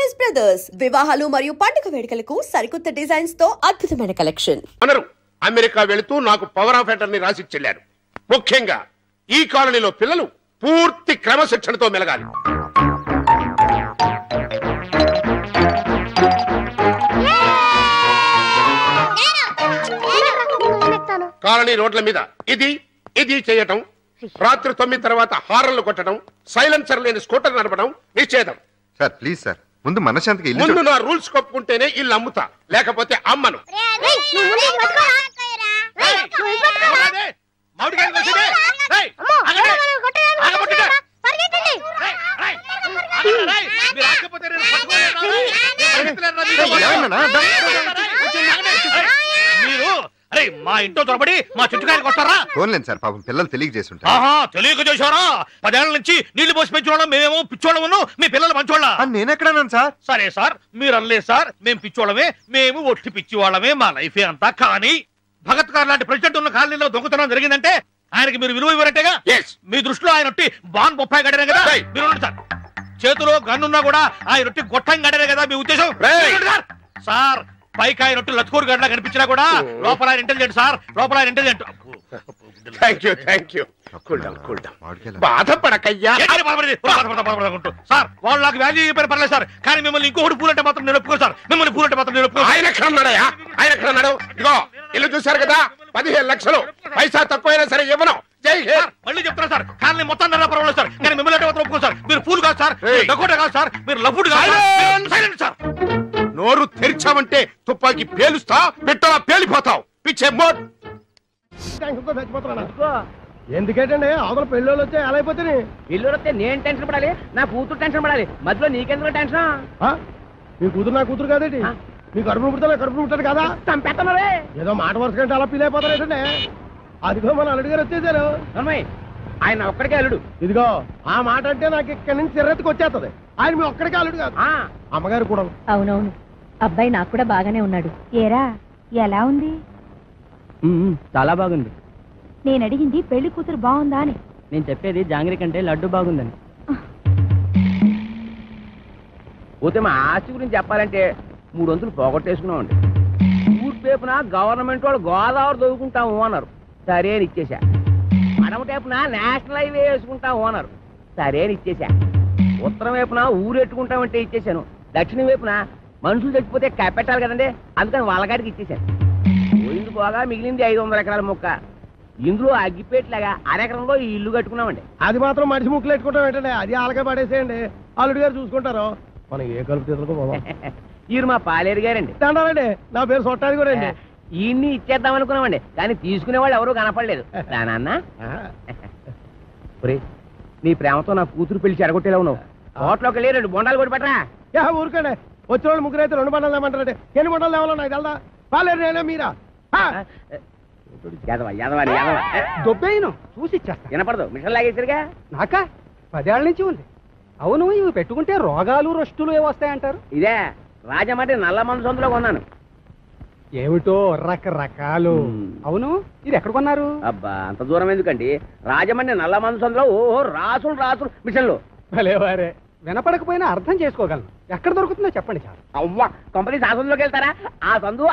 Choice brothers వివాహాలు మరియు పండుగ వేడుకలకు సరికొత్త డిజైన్స్ తో అద్భుతమైన కలెక్షన్. అనరు అమెరికా వెళుతూ నాకు పవర్ ఆఫ్ అటర్నీ రాసి చెల్లారు. ముఖ్యంగా ఈ కాలనీలో పిల్లలు పూర్తి క్రమశిక్షణతో మెలగాలి. కాలనీ రోడ్ల మీద ఇది ఇది చేయటం, రాత్రి 9 తర్వాత హారన్లు కొట్టడం, సైలెన్సర్ లేని స్కూటర్ నడపడం నిషేధం. సార్ ప్లీజ్ సార్, ముందు మనశాంతికి ఇల్లు ముందు నా రూల్స్ కొప్పుకుంటేనే ఇల్లు అమ్ముతా, లేకపోతే అమ్మను. మా ఇంట్లో తొరబడి మా చుట్టుకాయలకు వస్తారా? ఫోన్లేండి సార్, పాపం పిల్లలు తెలియజేసి ఉంటారు. తెలియక చేశారా? 10 ఏళ్ల నుంచి నీళ్లు పోసి పెంచుకోవడం మేమేమో పిచ్చోళ్ళము, మీ పిల్లలు మంచోళ్ళ. నేనెక్కడన్నాను సార్? సరే సార్, మీరు అనలేదు సార్. మేము పిచ్చోళ్ళమే, మేము ఒట్టి పిచ్చివాళ్ళమే, మా లైఫే అంతా. కానీ భగత్ గారు లాంటి ప్రెసిడెంట్ ఉన్న కాలనీలో దొంగతనం జరిగిందంటే ఆయనకి మీరు విలువ ఇవ్వరంటేగా? మీ దృష్టిలో ఆయన ఒట్టి బాన్ బొప్పాయి గడనే కదా మీరు సార్. చేతిలో గన్నున్నా కూడా ఆయన ఒట్టి గొట్టం గడనే కదా మీ ఉద్దేశం? సార్ పైకాయ రొట్టు లత్కూరు గడ్లా కనిపించినా కూడా లోపల ఆయన ఇంటెలిజెంట్ సార్, లోపల ఆయన ఇంటెలిజెంట్. బాధపడకయ్యా సార్. వాళ్ళు నాకు వాల్యూ చెప్పారు పర్లేదు సార్, కానీ మిమ్మల్ని ఇంకొకటి పూలంటే మాత్రం నేను ఒప్పుకో సార్. మిమ్మల్ని పూలంటే మాత్రం నేను ఒప్పుకో. ఆయన ఎక్కడ ఉన్నాడయా? ఆయన ఎక్కడ ఉన్నాడు? ఇదిగో ఇల్లు చూశారు కదా, 15 లక్షలు. పైసా తక్కువైనా సరే ఇవ్వను. జై హే. మళ్ళీ చెప్తాను సార్, కానీ మొత్తం పర్వాలేదు సార్, కానీ మిమ్మల్ని మాత్రం ఒప్పుకో సార్. మీరు పూలు కాదు సార్, డకోటా కాదు సార్, మీరు లఫుడ్ కాదు. Silent sir. నోరు తెరిచావంటే తుపాకి పేలుస్తా, పెట్టలా పేలిపోతావు. పిచ్చే మోడ్. ఎందుకంటే అవతల పెళ్ళోళ్ళు వచ్చే ఎలా అయిపోతే పెళ్ళోళ్ళు వస్తే నేను టెన్షన్ పడాలి, నా కూతురు టెన్షన్ పడాలి, మధ్యలో నీకెందుకు టెన్షన్? మీ కూతురు నా కూతురు కాదేంటి? మీ కడుపును పుడతా కడుపును పుట్టాడు కదా, చంపేస్తున్నారే. ఏదో మాట వరుస కంటే అలా ఫీల్ అయిపోతారేంటండి. అదిగో మన అల్లుడు గారు వచ్చేసారు. ఆయన ఒక్కడికే అల్లుడు. ఇదిగో ఆ మాట అంటే నాకు ఇక్కడి నుంచి చిర్రెత్తుకు వచ్చేస్తుంది. ఆయన మీ ఒక్కడికే అల్లుడు కాదు, అమ్మగారు కూడా. అవునవును, అబ్బాయి నాకు కూడా బాగానే ఉన్నాడు. ఏరా ఎలా ఉంది? చాలా బాగుంది. నేను అడిగింది పెళ్లి కూతురు బాగుందా అని. నేను చెప్పేది జాంగ్రీ కంటే లడ్డు బాగుందని. పోతే మా ఆస్తి గురించి చెప్పాలంటే 3 వంతులు పోగొట్టేసుకున్నామండి. ఊరు పేపున గవర్నమెంట్ వాళ్ళు గోదావరి దొరుకుంటాము అన్నారు, సరే అని ఇచ్చేసా. అడమ టైపున నేషనల్ హైవే వేసుకుంటాము అన్నారు, సరే అని ఇచ్చేసా. ఉత్తరం వైపున ఊరు ఎట్టుకుంటామంటే ఇచ్చేసాను. దక్షిణం వైపున మనుషులు చచ్చిపోతే కప్పెట్టాలి కదండి, అందుకని వాళ్ళగాడికి ఇచ్చేసాను. పోయింది పోగా మిగిలింది 500 ఎకరాల మొక్క. ఇందులో అగ్గిపేట్లాగా అరెకరంలో ఈ ఇల్లు కట్టుకున్నామండి. అది మాత్రం మనిషి ముక్కులు పెట్టుకుంటాం ఏంటండి, అది ఆలకే పడేసేయండి, అల్లుడు గారు చూసుకుంటారు. మనం ఏ కలుపు తీసుకో. ఈయన మా పాలేరు గారండి. తండాలండి, నా పేరు సొట్టాది కూడా అండి. ఈయన్ని ఇచ్చేద్దాం అనుకున్నామండి, కానీ తీసుకునే వాళ్ళు ఎవరూ కనపడలేదు. నాన్న నీ ప్రేమతో నా కూతురు పెళ్లి చెడగొట్టేలా ఉన్నావు. హోటల్లోకి వెళ్ళి 2 బొండాలు కొట్టి పెట్టరా. ఊరుకోండి, వచ్చిన వాళ్ళు ముగ్గురు అయితే 2 బండాలు ఏమంటారంటే ఎన్ని బండాలు లేవాలో నాకు తెలదా? పాలేరు నేనే మీరా? దొబ్బేను చూసి ఇచ్చేస్తా. వినపడదు, మిషన్ లాగేసరిగా. నాకా 10 ఏళ్ల నుంచి ఉంది. అవును, ఇవి పెట్టుకుంటే రోగాలు రొస్టులు ఏవొస్తాయంటారు? ఇదే రాజమండ్రి నల్ల మందు సందులో కొన్నాను. ఏమిటో రకరకాలు. అవును, ఇది ఎక్కడ కొన్నారు? అబ్బా అంత దూరం ఎందుకండి, రాజమండ్రి నల్ల మందు సందులో. ఓహో రాసులు రాసులు మిషన్లు. భలేవారే, వినపడకపోయినా అర్థం చేసుకోగలను. ఎక్కడ దొరుకుతుందో చెప్పండి చాలు. అవ్వా కంపెనీ సందులోకి వెళ్తారా? ఆ సందు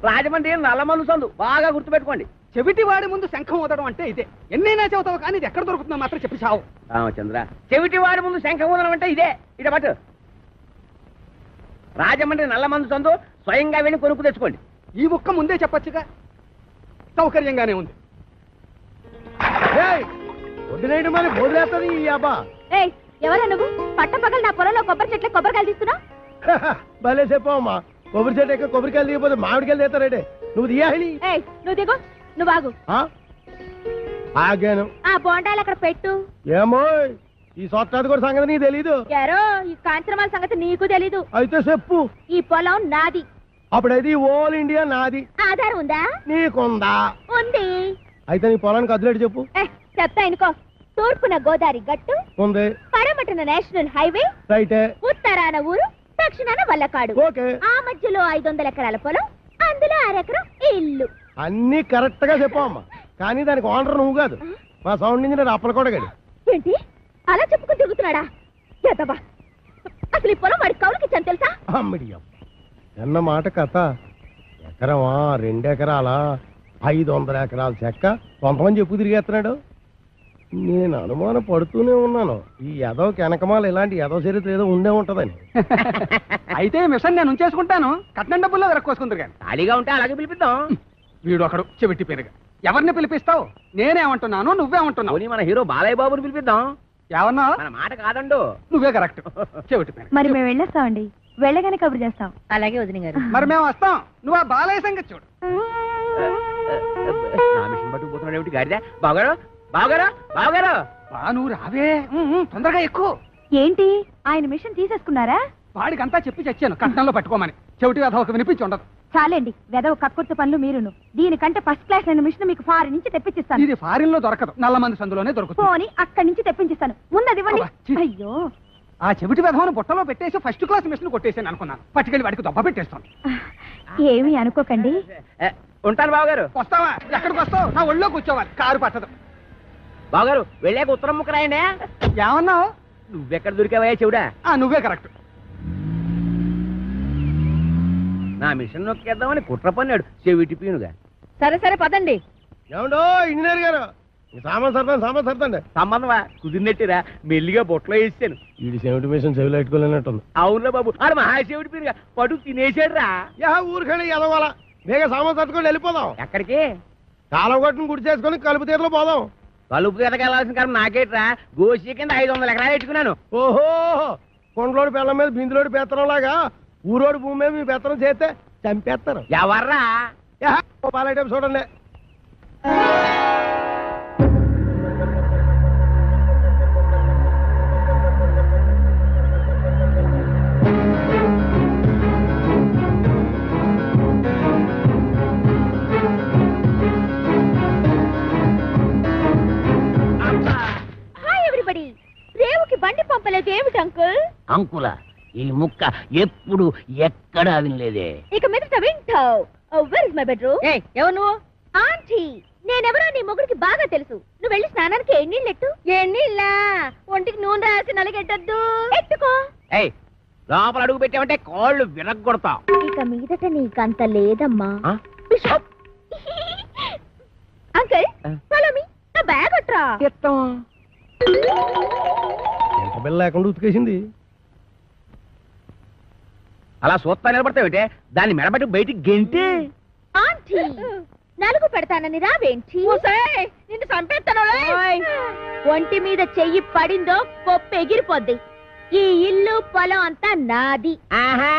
రాజమండ్రి నల్ల మందు సందు, బాగా గుర్తుపెట్టుకోండి. చెవిటి వాడి ముందు శంఖం ఊదడం అంటే ఇదే. ఎన్నైనా చెబుతావు కానీ ఇది ఎక్కడ దొరుకుతుందో మాత్రం చెప్పి చావు. రామచంద్ర, చెవిటి వాడి ముందు శంఖం ఊదడం అంటే ఇదే. ఇట పట్టు. రాజమండ్రి నల్ల మందు సందు, స్వయంగా వెళ్ళి కొనుక్కు తెచ్చుకోండి. ఈ ముక్క ముందే చెప్పొచ్చుగా, సౌకర్యంగానే ఉంది. వదిలేయడం మరి బోధలేస్తుంది ఈ అబ్బా. ఎవరా నువ్వు? పట్టపగలు నా పొలంలో కొబ్బరి చెట్ల కొబ్బరికాయలు తీస్తున్నావు? భలే చెప్పమ్మా, కొబ్బరి చెట్టు ఎక్క కొబ్బరికాయలు దిగిపోతే మామిడికాయలు తీస్తారంటే నువ్వు దియాలి. నువ్వు దిగు, నువ్వు ఆగు. ఆగాను. ఆ బోండాలు అక్కడ పెట్టు. ఏమో ఈ సొట్టాది కూడా సంగతి నీకు తెలీదు. ఈ కాంచనమాల సంగతి నీకు తెలీదు. అయితే చెప్పు. ఈ పొలం నాది. అప్పుడైతే ఓల్ ఇండియా నాది. ఆధారం ఉందా? నీకుందా? ఉంది. అయితే నీ పొలానికి అదిలేడు చెప్పు. చెప్తా అనుకో. తూర్పున గోదావరి గట్టు ఉంది, పడమటన నేషనల్ హైవే రైటే, ఉత్తరాన ఊరు, దక్షిణాన వల్లకాడు. ఆ మధ్యలో 500 ఎకరాల పొలం, అందులో 1 ఎకరం ఇల్లు. అన్ని కరెక్ట్ గా చెప్పమ్మా, కానీ దానికి ఓనర్ నువ్వు కాదు, మా సౌండ్ ఇంజనీర్ అప్పలకోట గడి. ఏంటి అలా చెప్పుకుని తిరుగుతున్నాడా? అసలు ఈ పొలం వాడి కౌలుకి ఇచ్చాను తెలుసా? అమ్మడియం అన్న మాట కథ. ఎకరమా 2 ఎకరాలా 500 ఎకరాల చెక్క కొంతమంది చెప్పు తిరిగేస్తున్నాడు. నేను అనుమానం పడుతూనే ఉన్నాను ఈ ఎదవకి వెనకమాల ఇలాంటి ఎదవ చరిత్ర ఏదో ఉండే ఉంటదని. అయితే మిషన్ నేను ఉంచేసుకుంటాను, కట్నం డబ్బుల్లో వెరక్కోసుకుందరు కానీ. ఖాళీగా ఉంటే అలాగే పిలిపిద్దాం. వీడు ఒకడు చెవిటి పెరుగా. ఎవరిని పిలిపిస్తావు? నేనేమంటున్నాను, నువ్వేమంటున్నావు? పోనీ మన హీరో బాలయ్య బాబుని పిలిపిద్దాం. ఏమన్నా? మన మాట కాదండు. నువ్వే కరెక్ట్. చెవిటి పెరుగు. మరి మేము వెళ్ళొస్తామండి, వెళ్ళగానే కబురు చేస్తాం. అలాగే వదిన గారు. మరి మేము వస్తాం, నువ్వు ఆ బాలయ్య సంగతి చూడు. నా మిషన్ పట్టుకుపోతున్నాడు ఏమిటి గాడిద? బావగారు బావగారు బావగారు. బా నువ్వు రావే, తొందరగా ఎక్కువ. ఏంటి ఆయన మిషన్ తీసేసుకున్నారా? వాడికంతా చెప్పి చచ్చాను కట్నంలో పట్టుకోమని. చెవిటి అదొక వినిపించి ఉండదు. చాలండి, వెదవ కక్కుర్తి పనులు మీరును. దీనికంటే ఫస్ట్ క్లాస్ అయిన మిషన్ మీకు ఫారిన్ నుంచి తెప్పించిస్తాను. ఇది ఫారిన్ లో దొరకదు, నల్లమంది సందులోనే దొరుకుతుంది. పోని అక్కడి నుంచి తెప్పించిస్తాను, ముందది ఇవ్వండి. అబ్బా, ఛీ. అయ్యో, ఆ చెవిటి వెధవను బుట్టలో పెట్టేసి ఫస్ట్ క్లాస్ మిషన్ కొట్టేసాను అనుకున్నాను. పట్టుకెళ్ళి వాడికి దొబ్బ పెట్టేస్తాను. ఏమీ అనుకోకండి. ఉంటాను బావగారు. వస్తావా? ఎక్కడికి వస్తావు? నా ఒళ్ళో కూర్చోవాలి, కారు పట్టదు. బావగారు వెళ్ళాక ఉత్తరం ముక్క రాయండి. ఏమన్నావు? నువ్వెక్కడ దొరికావయ్యా చెవుడా? నువ్వే కరెక్ట్. నా మిషన్ నొక్కేద్దామని కుట్ర పన్నాడు చెవిటి పీనుగా. సరే సరే పదండి. ఏమండో ఇంజనీర్ గారు, సామాన్ సర్దండి. సంబంధమా కుదిరినట్టురా మెల్లిగా బొట్లో వేసాను. వీడి సెవెంటీ మిషన్ చెవిలో పెట్టుకోలేనట్టుంది. అవునురా బాబు, ఆడు మహాశివుడి పీనుగా పడు తినేసాడు రా. ఊరికండి ఎదవాల బేగ సామాన్ సర్దుకొని వెళ్ళిపోదాం. ఎక్కడికి? కాలం కొట్టుని గుడి చేసుకొని కలుపు తీరులో పోదాం. కలుపు తీరకెళ్లాల్సిన కారణం నాకేట్రా, గోసి కింద 500 ఎకరాలు పెట్టుకున్నాను. ఓహో, కొండలోడి పిల్లల మీద బిందులోడి పెత్తనం లాగా ఊరోడి భూమి మీద మీ పెత్తనం చేస్తే చంపేస్తారు. ఎవర్రా? పాలైటం చూడండి. Hi everybody. రేవుకి బండి పంపలేదు ఏమిటి అంకుల్? అంకుల ఈ ముక్క ఎప్పుడు ఎక్కడా వినలేదే. ఇక మీదట వింటావు. Where is my bedroom? ఎవరు నువ్వు? ఆంటీ. నేనెవరో నీ మొగుడికి బాగా తెలుసు. నువ్వు వెళ్ళి స్నానానికి ఎన్నీళ్ళెట్టు. ఎన్నీళ్ళ? ఒంటికి నూనె రాసి నలగెట్టద్దు. ఎట్టుకో. ఏయ్, లోపల అడుగు పెట్టామంటే కాళ్ళు విరగొడతా. ఇక మీదట నీకంత లేదమ్మా. ఆ? బిషప్. Uncle follow me. నా బ్యాగ్ అట్రా. ఎంత బిల్ల లేకుండా ఉతికేసింది. అలా సూత్తా నిలబడతావేటే, దాన్ని మెడబట్టి బయటికి గెంటి. ఆంటీ నలుగు పెడతానని రావేంటి? నిన్ను చంపేస్తాను. ఒంటి మీద చెయ్యి పడిందో కొప్పు ఎగిరిపోద్ది. ఈ ఇల్లు పొలం అంతా నాది. ఆహా,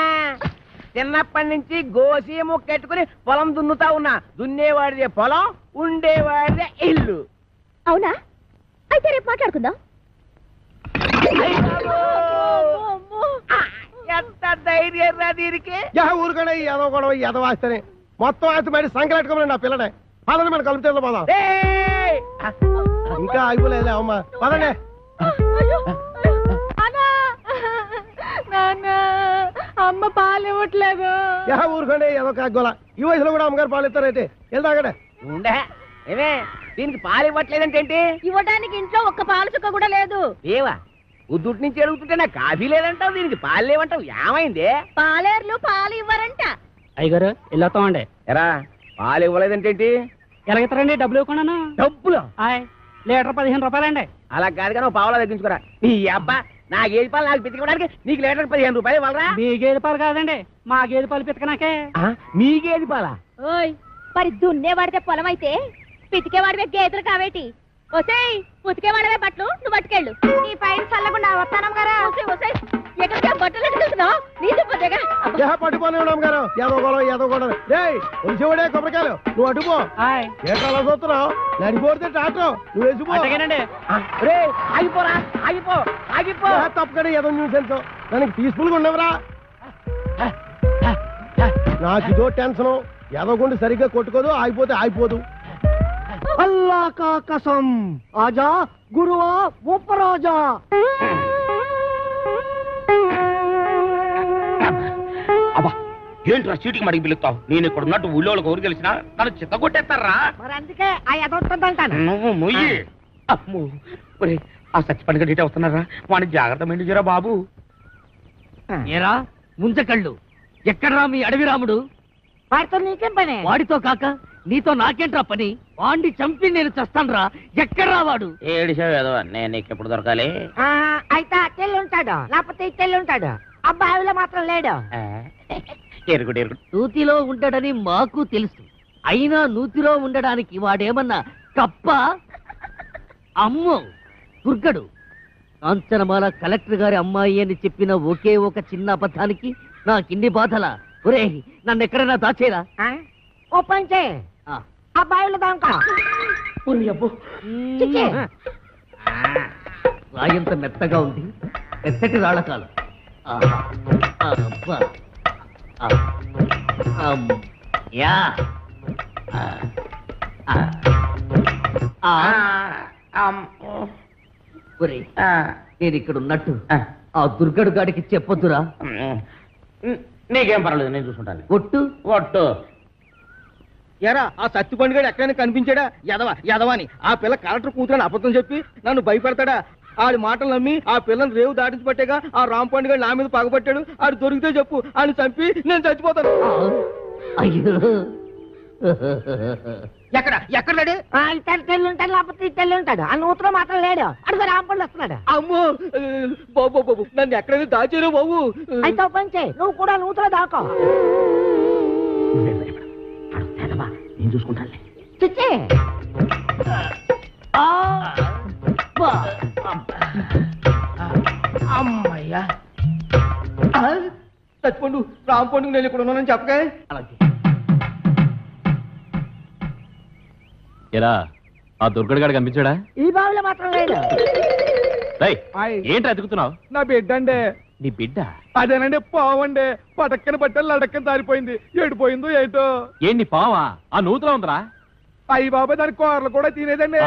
చిన్నప్పటి నుంచి గోసి ముక్కెట్టుకుని పొలం దున్నుతా ఉన్నా. దున్నేవాడిదే పొలం, ఉండేవాడిదే ఇల్లు. అవునా? అయితే రేపు మాట్లాడుకుందాం. ఎంత ధైర్యం రా దీనికి. ఊరుకనే ఎదవ గొడవ ఎదవాస్తేనే మొత్తం ఆస్తి బయట సంకలెట్టుకోమని నా పిల్లనే. పదండి మనం కలుపు తీరులో పోదాం. ఏయ్! ఇంకా ఆగిపోలేదులే అమ్మా, పదండి. అమ్మ పాలు ఇవ్వట్లేదు. ఊరుకోండి ఏదో కాగోల. ఈ వయసులో కూడా అమ్మగారు పాలు ఇస్తారైతే వెళ్తాగడే. ఉండే ఏమే, దీనికి పాలు ఇవ్వట్లేదంటే ఏంటి? ఇవ్వడానికి ఇంట్లో ఒక్క పాలు చుక్క కూడా లేదు. ఏవా ఉద్దుటి నుంచి అడుగుతుంటే నాకు కాఫీ లేదంటావు, దీనికి పాలు లేవంటావు. ఏమైంది? పాలేర్లు పాలు ఇవ్వరంట. అయ్యగారు వెళ్ళొస్తామండి. ఎరా పాలు ఇవ్వలేదంటే ఏంటి? ఎలాగెత్తారండి? డబ్బులు ఇవ్వకుండా. డబ్బులు లీటర్ 15 రూపాయలండి. అలా కాదు కానీ పావులా తగ్గించుకోరా. నీ అబ్బా, నా గేదె పాలు నాకు పితికడానికి నీకు లీటర్ 15 రూపాయలు ఇవ్వాలరా? మీ గేదె పాలు కాదండి, మా గేదె పాలు పితకనాకే. మీ గేదె పాలా? ఓయ్, మరి దున్నేవాడితే పొలం అయితే పితికేవాడివే గేదెలు కావేటి? ఒసేయ్, ఉతికేవాడవే బట్టలు నువ్వు పట్టుకెళ్ళు. నీ పైన చల్లకుండా వస్తానం గారా. ఎక్కడికి బట్టలు ఎట్టుకెళ్తున్నావు? నీ దుప్పదేగా పట్టుకోని అమ్మగారు ఏదో గొడవ ఏదో గొడవ. రే వచ్చేవాడే కొబ్బరికాయలు, నువ్వు అటుపో. ఏంటో అలా చూస్తున్నావు? నడిపోతే టాటో నువ్వు వేసిపో. రే ఆగిపోరా, ఆగిపో ఆగిపో. తప్పకనే ఏదో న్యూసెన్స్. దానికి పీస్ఫుల్ గా ఉండవరా? నాకు ఇదో టెన్షన్. ఎదగొండి సరిగ్గా కొట్టుకోదు, ఆగిపోతే ఆగిపోదు. అల్లా కా కసం ఆజా గురువా ఉపరాజా. అబ్బా, ఏంట్రా చీటికి మడికి పిలుస్తావు? నేను ఇక్కడ ఉన్నట్టు ఊళ్ళో ఊరు గెలిచిన నన్ను చిత్త కొట్టేస్తారా? మరి అందుకే ఆ ఎదవుతుందంటాను. నువ్వు మొయ్యి. అమ్మో, ఒరే, ఆ సచ్చి పండుగ డేట్ అవుతున్నారా? వాడిని జాగ్రత్త మెండిజరా బాబు. ఏరా ముంచకళ్ళు ఎక్కడ్రా మీ అడవి రాముడు? వాడితో నీకేం పని? వాడితో కాక నీతో నాకేంట్రా పని? వాడిని చంపి నేను చస్తానురా. ఎక్కడ్రా వాడు? నేను నీకు ఎప్పుడు దొరకాలి? అయితే ఆ తెల్లి ఉంటాడు, లేకపోతే ఈ తెల్లి ఉంటాడు. అబ్బాయిలో మాత్రం లేడు. నూతిలో ఉండడని మాకు తెలుసు. అయినా నూతిలో ఉండడానికి వాడేమన్నా కప్ప? అమ్మో దుర్గడు. కాంచనమాల కలెక్టర్ గారి అమ్మాయి అని చెప్పిన ఒకే ఒక చిన్న అబద్ధానికి నాకిన్ని బాధలా? ఒరే నన్ను ఎక్కడైనా దాచేరా. ఓ పని చేయి, అబ్బాయిలో దాంకో. రాయంత మెత్తగా ఉంది, మెత్తటి రాళ్ళకాలు. యా నేను ఇక్కడ ఉన్నట్టు ఆ దుర్గడు గాడికి చెప్పొద్దురా. నీకేం పర్వాలేదు, నేను చూసుకుంటాను. ఒట్టు ఒట్టు. ఎరా ఆ సత్తిపండు గారు ఎక్కడైనా కనిపించాడా? యదవాని ఆ పిల్ల కలెక్టర్ కూతురని అబద్ధం చెప్పి నన్ను భయపెడతాడా? ఆడి మాటలు నమ్మి ఆ పిల్లని రేవు దాటించి పట్టేగా ఆ రాంపండు గారు నా మీద పగబట్టాడు. ఆడు దొరికితే చెప్పు, ఆడిని చంపి నేను చచ్చిపోతాను. అయ్యో ఎక్కడ లేడు? తెల్లి ఉంటాడు, లేకపోతే ఈ తెల్లి ఉంటాడు. ఆ నూతులో మాత్రం లేడు. అడుగు రాంపండు వస్తున్నాడు. అమ్మో బాబు నన్ను ఎక్కడైనా దాచారు బాబు. అయితే ఓ పని చేయి, నువ్వు కూడా నూతులో దాకో. నేను చూసుకుంటాను. చిచ్చి అమ్మయ్యా చచ్చిపోండు. రాంపండు నేను ఇక్కడ ఉన్నానని చెప్పగా. ఎరా ఆ దుర్గడు గాడు కనిపించాడా? ఈ బావిలో మాత్రం లేడు. ఏంటి అతుకుతున్నావు? నా బిడ్డ అండి. నీ బిడ్డ? అదేనండి పావండి. పటక్కన పట్టాలి, లడక్కన దారిపోయింది. ఏడిపోయిందో ఏటో. ఏంటి పావా? ఆ నూతులో ఉందరా? అయ్యి బాబా దాని కూరలు కూడా తినేదండి.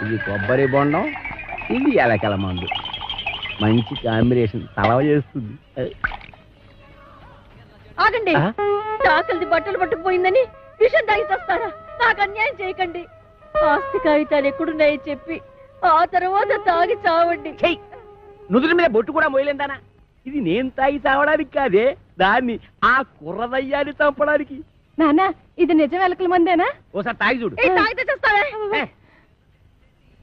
ఇది కొబ్బరి బొండం, ఇది ఎలకల మందు. మంచి కాంబినేషన్, తలవ చేస్తుంది. ఆగండి. తాకలిది బట్టలు పట్టుకుపోయిందని విషం తాగి చేస్తారా? నాకు అన్యాయం చేయకండి. ఆస్తి కాగితాలు ఎక్కడున్నాయో చెప్పి ఆ తర్వాత తాగి చావండి. నుదుటి మీద బొట్టు కూడా మోయలేందానా? ఇది నేను తాగి చావడానికి కాదే, దాన్ని ఆ కుర్రదయ్యాన్ని చంపడానికి. నానా ఇది నిజం ఎలకల మందేనా? ఓసారి తాగి చూడు. తాగితే చేస్తావే.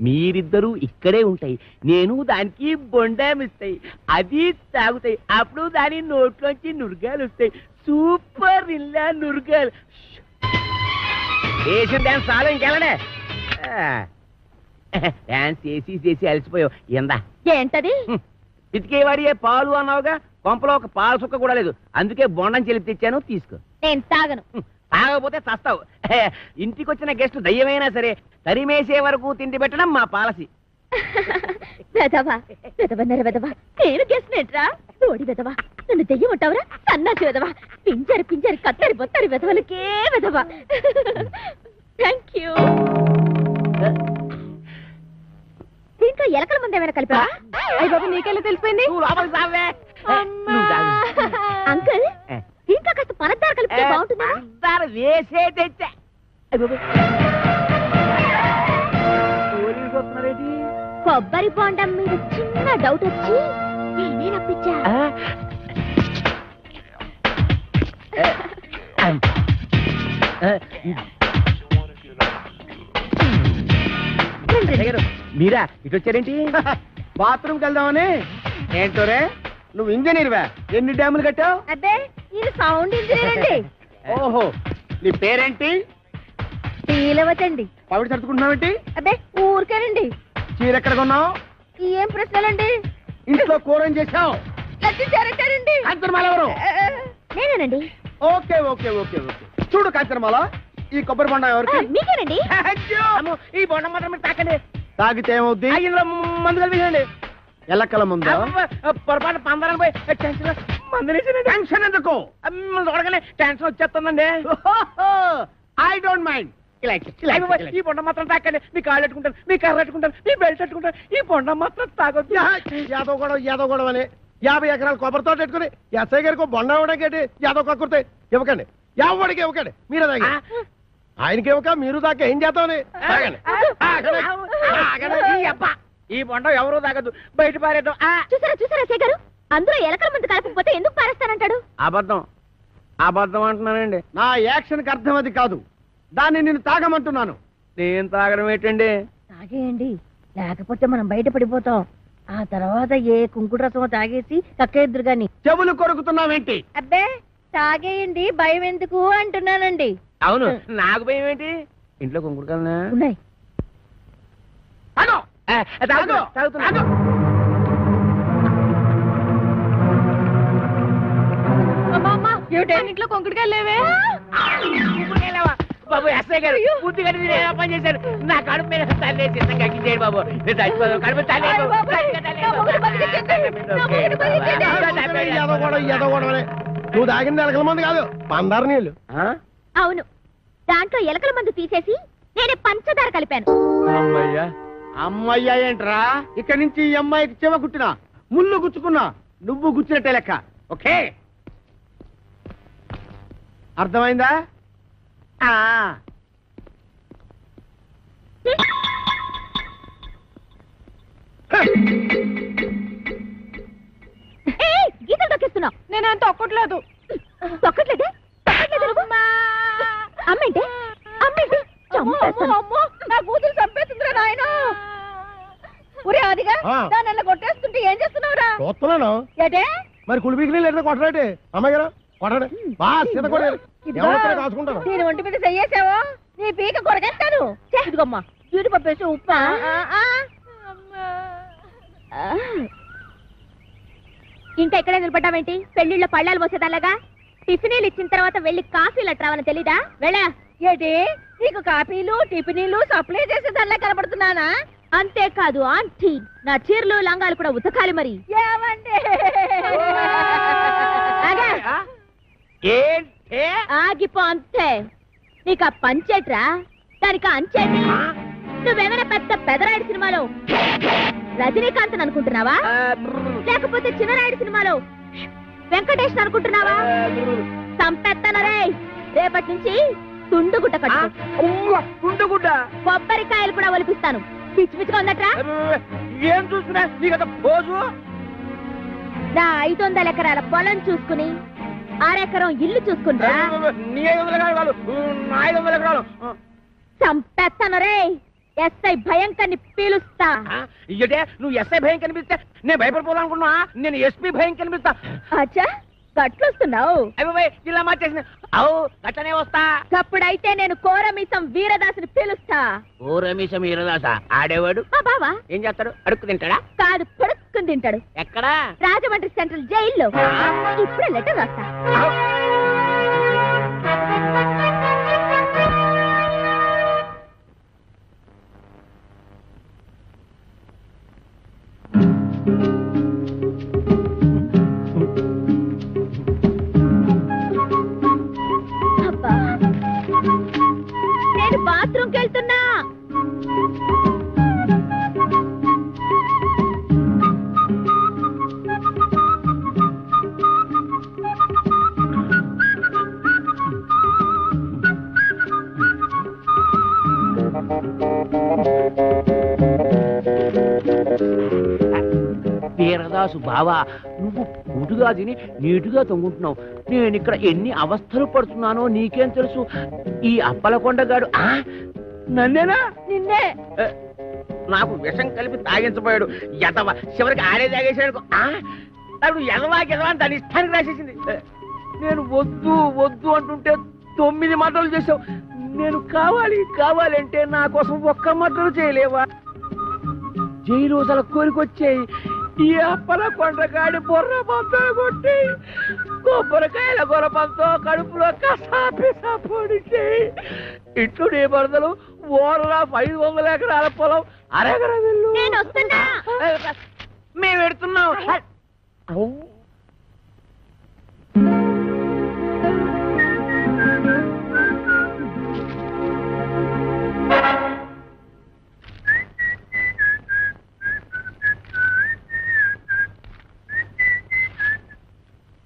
మీరిద్దరూ ఇక్కడే ఉంటాయి, నేను దానికి బొండామిస్తాయి, అది తాగుతాయి. అప్పుడు దాని నోట్లోంచి నురగాలు వస్తాయి. సూపర్ ఇల్లా నురగాలు. వేసిన డాన్స్ చాలు, ఇంకెళ్ళనే. డాన్స్ చేసి అలసిపోయావు. ఎందా ఏంటది? ఇటుకేవాడి పాలు అన్నావుగా, కొంపలో ఒక పాలు సుక్క కూడా లేదు. అందుకే బొండం చెలిపి తెచ్చాను, తీసుకో. నేను తాగను. తాగకపోతే చస్తావు. ఇంటికి వచ్చిన గెస్ట్ దయ్యమైనా సరే తరిమేసే వరకు తిండి పెట్టడం మా పాలసీ. వెదవా వెదవన్నర వెదవా, నేను గెస్ట్రా? ఓడి వెదవా, నన్ను దెయ్యం ఉంటావురా? సన్నాసి వెదవా, పింజరి కత్తరి బొత్తరి వెదవలకే వెదవా. Thank you. దీంట్లో ఎలకల ముందు ఏమైనా కలిపా? అయ్య బాబు, నీకెళ్ళి తెలిసిపోయింది. అంకుల్, దీంట్లో కాస్త పనద్దారు కలిపితే బాగుంటుందా? వేసే తెచ్చా. కొబ్బరి బొండం మీద చిన్న డౌట్ వచ్చి నేనే రప్పించా. మీరా ఇటు వచ్చారేంటి? బాత్రూమ్కి వెళ్దామని. ఏంటోరే నువ్వు ఇంజనీర్వా? ఎన్ని డ్యాములు కట్టావు? అబ్బే, ఇది సౌండ్ ఇంజనీర్ అండి. ఓహో, నీ పేరేంటి? శ్రీలవతండి. పవిడి సర్దుకుంటున్నావేంటి? అబ్బే, ఊరికేనండి. చీర ఎక్కడ కొన్నావు? ఏం ప్రశ్నలండి? ఇంట్లో కూర ఏం చేసావు? లడ్డు కాంచనమాల ఎవరు? నేనేనండి. Okay okay okay okay. చూడు కాంచనమాల, ఈ కొబ్బరి బొండం ఎవరికి? మీకేనండి. ఈ బొండం మాత్రం మీరు తాకండి. తాగితే ఏమవుద్ది? ఇందులో మందు కలిపేయండి. ఎల్లక్కల ముందు పొరపాటు పందరాలు పోయి టెన్షన్ ఎందుకు? చూడగానే టెన్షన్ వచ్చేస్తుందండి. I don't mind. ఈ బొండ మాత్రం తాకండి. మీ కాళ్ళు పెట్టుకుంటాను, మీ కర్ర పెట్టుకుంటాను, మీ బెల్ట్ పెట్టుకుంటాను. ఈ బొండ మాత్రం తాగొద్దు. యాదవ్ గొడవ అని 50 ఎకరాలు కొబ్బరితో పెట్టుకుని ఎస్ఐ గారికి బొండ ఇవ్వడానికి యాదవ్ కక్కుర్తే ఇవ్వకండి. ఎవరికి ఇవ్వకండి, మీరే తాగి. ఆయనకి ఇవ్వక మీరు దాకా ఏం చేద్దామని. ఈ బొండ ఎవరు తాగద్దు, బయట పారేద్దాం. చూసారా ఎస్ఐ గారు, అందులో ఎలకల మంది కలపకపోతే ఎందుకు పారేస్తానంటాడు? అబద్ధం అంటున్నానండి. నా యాక్షన్ కి అర్థం అది కాదు, దాన్ని నేను తాగమంటున్నాను. నేను తాగడం ఏంటండి? తాగేయండి, లేకపోతే మనం బయట పడిపోతాం. ఆ తర్వాత ఏ కుంకుడు రసమో తాగేసి కక్కేద్దరు గాని. చెవులు కొరుకుతున్నావేంటి? అబ్బే తాగేయండి, భయం ఎందుకు అంటున్నానండి. అవును, నాకు భయం ఏంటి? ఇంట్లో కుంకుడుకాయలు ఉన్నాయి. ఇంట్లో కుంకుడుకాయలు లేవే. బాబు ఎస్ఐ గారు బుద్ధి కట్టి పని చేశారు. నా కడుపు మీద తల్లి చిన్న కక్కించేయండి బాబు. కడుపు నువ్వు తాగిన ఎలకల మంది కాదు, పందారు నీళ్ళు. అవును, దాంట్లో ఎలకల మందు తీసేసి నేనే పంచదార కలిపాను. అమ్మయ్యా ఏంట్రా, ఇక్కడి నుంచి ఈ అమ్మాయికి చెవ కుట్టినా ముళ్ళు గుచ్చుకున్నా నువ్వు గుచ్చినట్టే లెక్క. ఓకే, అర్థమైందా? గీతలు తొక్కిస్తున్నావు. నేను అంత తొక్కట్లేదు. తొక్కట్లేదే? అమ్మేంటి అమ్మేంటి? నా కూతురు చంపేస్తుందిరా నాయన. ఒరే అదిగా దాన్ని కొట్టేస్తుంటే ఏం చేస్తున్నావురా? చూస్తున్నాను. ఏటే మరి కులిపీకి లేదా కొట్టరాటే అమ్మాయి గారు కొట్టండి. నేను ఒంటి మీద చెయ్యేసావో నీ పీక కొరకేస్తాను. ఇదిగమ్మా జీడిపప్పు వేసి ఉప్పా. ఇంకా ఎక్కడే నిలబడ్డావేంటి? పెళ్లిళ్ళ పళ్ళాలు పోసేదాలాగా. టిఫినీలు ఇచ్చిన తర్వాత వెళ్ళి కాఫీలు అట్రావని తెలీదా? వెళ్ళా. ఏంటి నీకు కాఫీలు టిఫినీలు సప్లై చేసేదానిలా కనబడుతున్నానా? అంతేకాదు ఆంటీ, నా చీరలు లంగాలు కూడా ఉతకాలి. మరి ఆగిపో అంతే. నీకు ఆ పంచేట్రా, దానికి అంచేటి. నువ్వేమైనా పెద్ద పెదరాయుడు సినిమాలో రజనీకాంత్ అనుకుంటున్నావా, లేకపోతే చిన్నరాయుడు సినిమాలో వెంకటేష్ అనుకుంటున్నావా? చంపేస్తానరే. రేపటి నుంచి తుండుగుడ్డ తుండుగుడ్డ కొబ్బరికాయలు కూడా ఒలిపిస్తాను. పిచ్చి పిచ్చిగా ఉందట్రా. ఏం చూస్తున్నా నీకు పోజు? నా 500 ఎకరాల పొలం చూసుకుని 6 ఎకరం ఇల్లు చూసుకుంటా. నీ 500 ఎకరాలు, నా 500 ఎకరాలు. చంపేస్తాను రే. ఎస్ఐ భయంకర్ని పీలుస్తా. ఇయ్యటే నువ్వు ఎస్ఐ భయం కనిపిస్తే నేను భయపడిపోవాలనుకున్నా. నేను ఎస్పీ భయం కనిపిస్తా. అచ్చా గట్లొస్తున్నావు? అయిపోయి జిల్లా మార్చేసిన. అవు గట్లనే వస్తా. అప్పుడైతే నేను కోరమీసం వీరదాసుని పిలుస్తా. కోరమీసం వీరదాస ఆడేవాడు మా బావా ఏం చేస్తాడు? అడుక్కు తింటాడా? కాదు, పడుక్కుని తింటాడు. ఎక్కడా? రాజమండ్రి సెంట్రల్ జైల్లో. ఇప్పుడే లెటర్ రాస్తా. నేను బాత్రూమ్కి వెళ్తున్నా. వీరదాసు బావా, నువ్వు కూటుగా తిని నీటుగా తొంగుంటున్నావు. నేను ఇక్కడ ఎన్ని అవస్థలు పడుతున్నానో నీకేం తెలుసు? ఈ అప్పలకొండగాడు నన్నేనా? నిన్నే. నాకు విషం కలిపి తాగించబోయాడు. ఎదవ చివరికి ఆడే తాగేసాడు. నాకు ఎదవా ఎదవా అని దాని ఇష్టానికి రాసేసింది. నేను వద్దు వద్దు అంటుంటే 9 మర్డర్లు చేసావు. నేను కావాలి కావాలంటే నా కోసం ఒక్క మర్డర్ చేయలేవా? జైలు అసలు కోరికొచ్చాయి. ఈ అప్పలకొండగాడి బొర్ర పంతో కొట్టి కొబ్బరికాయల గొరపంతో కడుపులో కసాపిసా పొడిచి ఇట్లు నీ బరదలు ఓరలా 500 ఎకరాల పొలం అరెగర వెళ్ళు. మేము పెడుతున్నాం.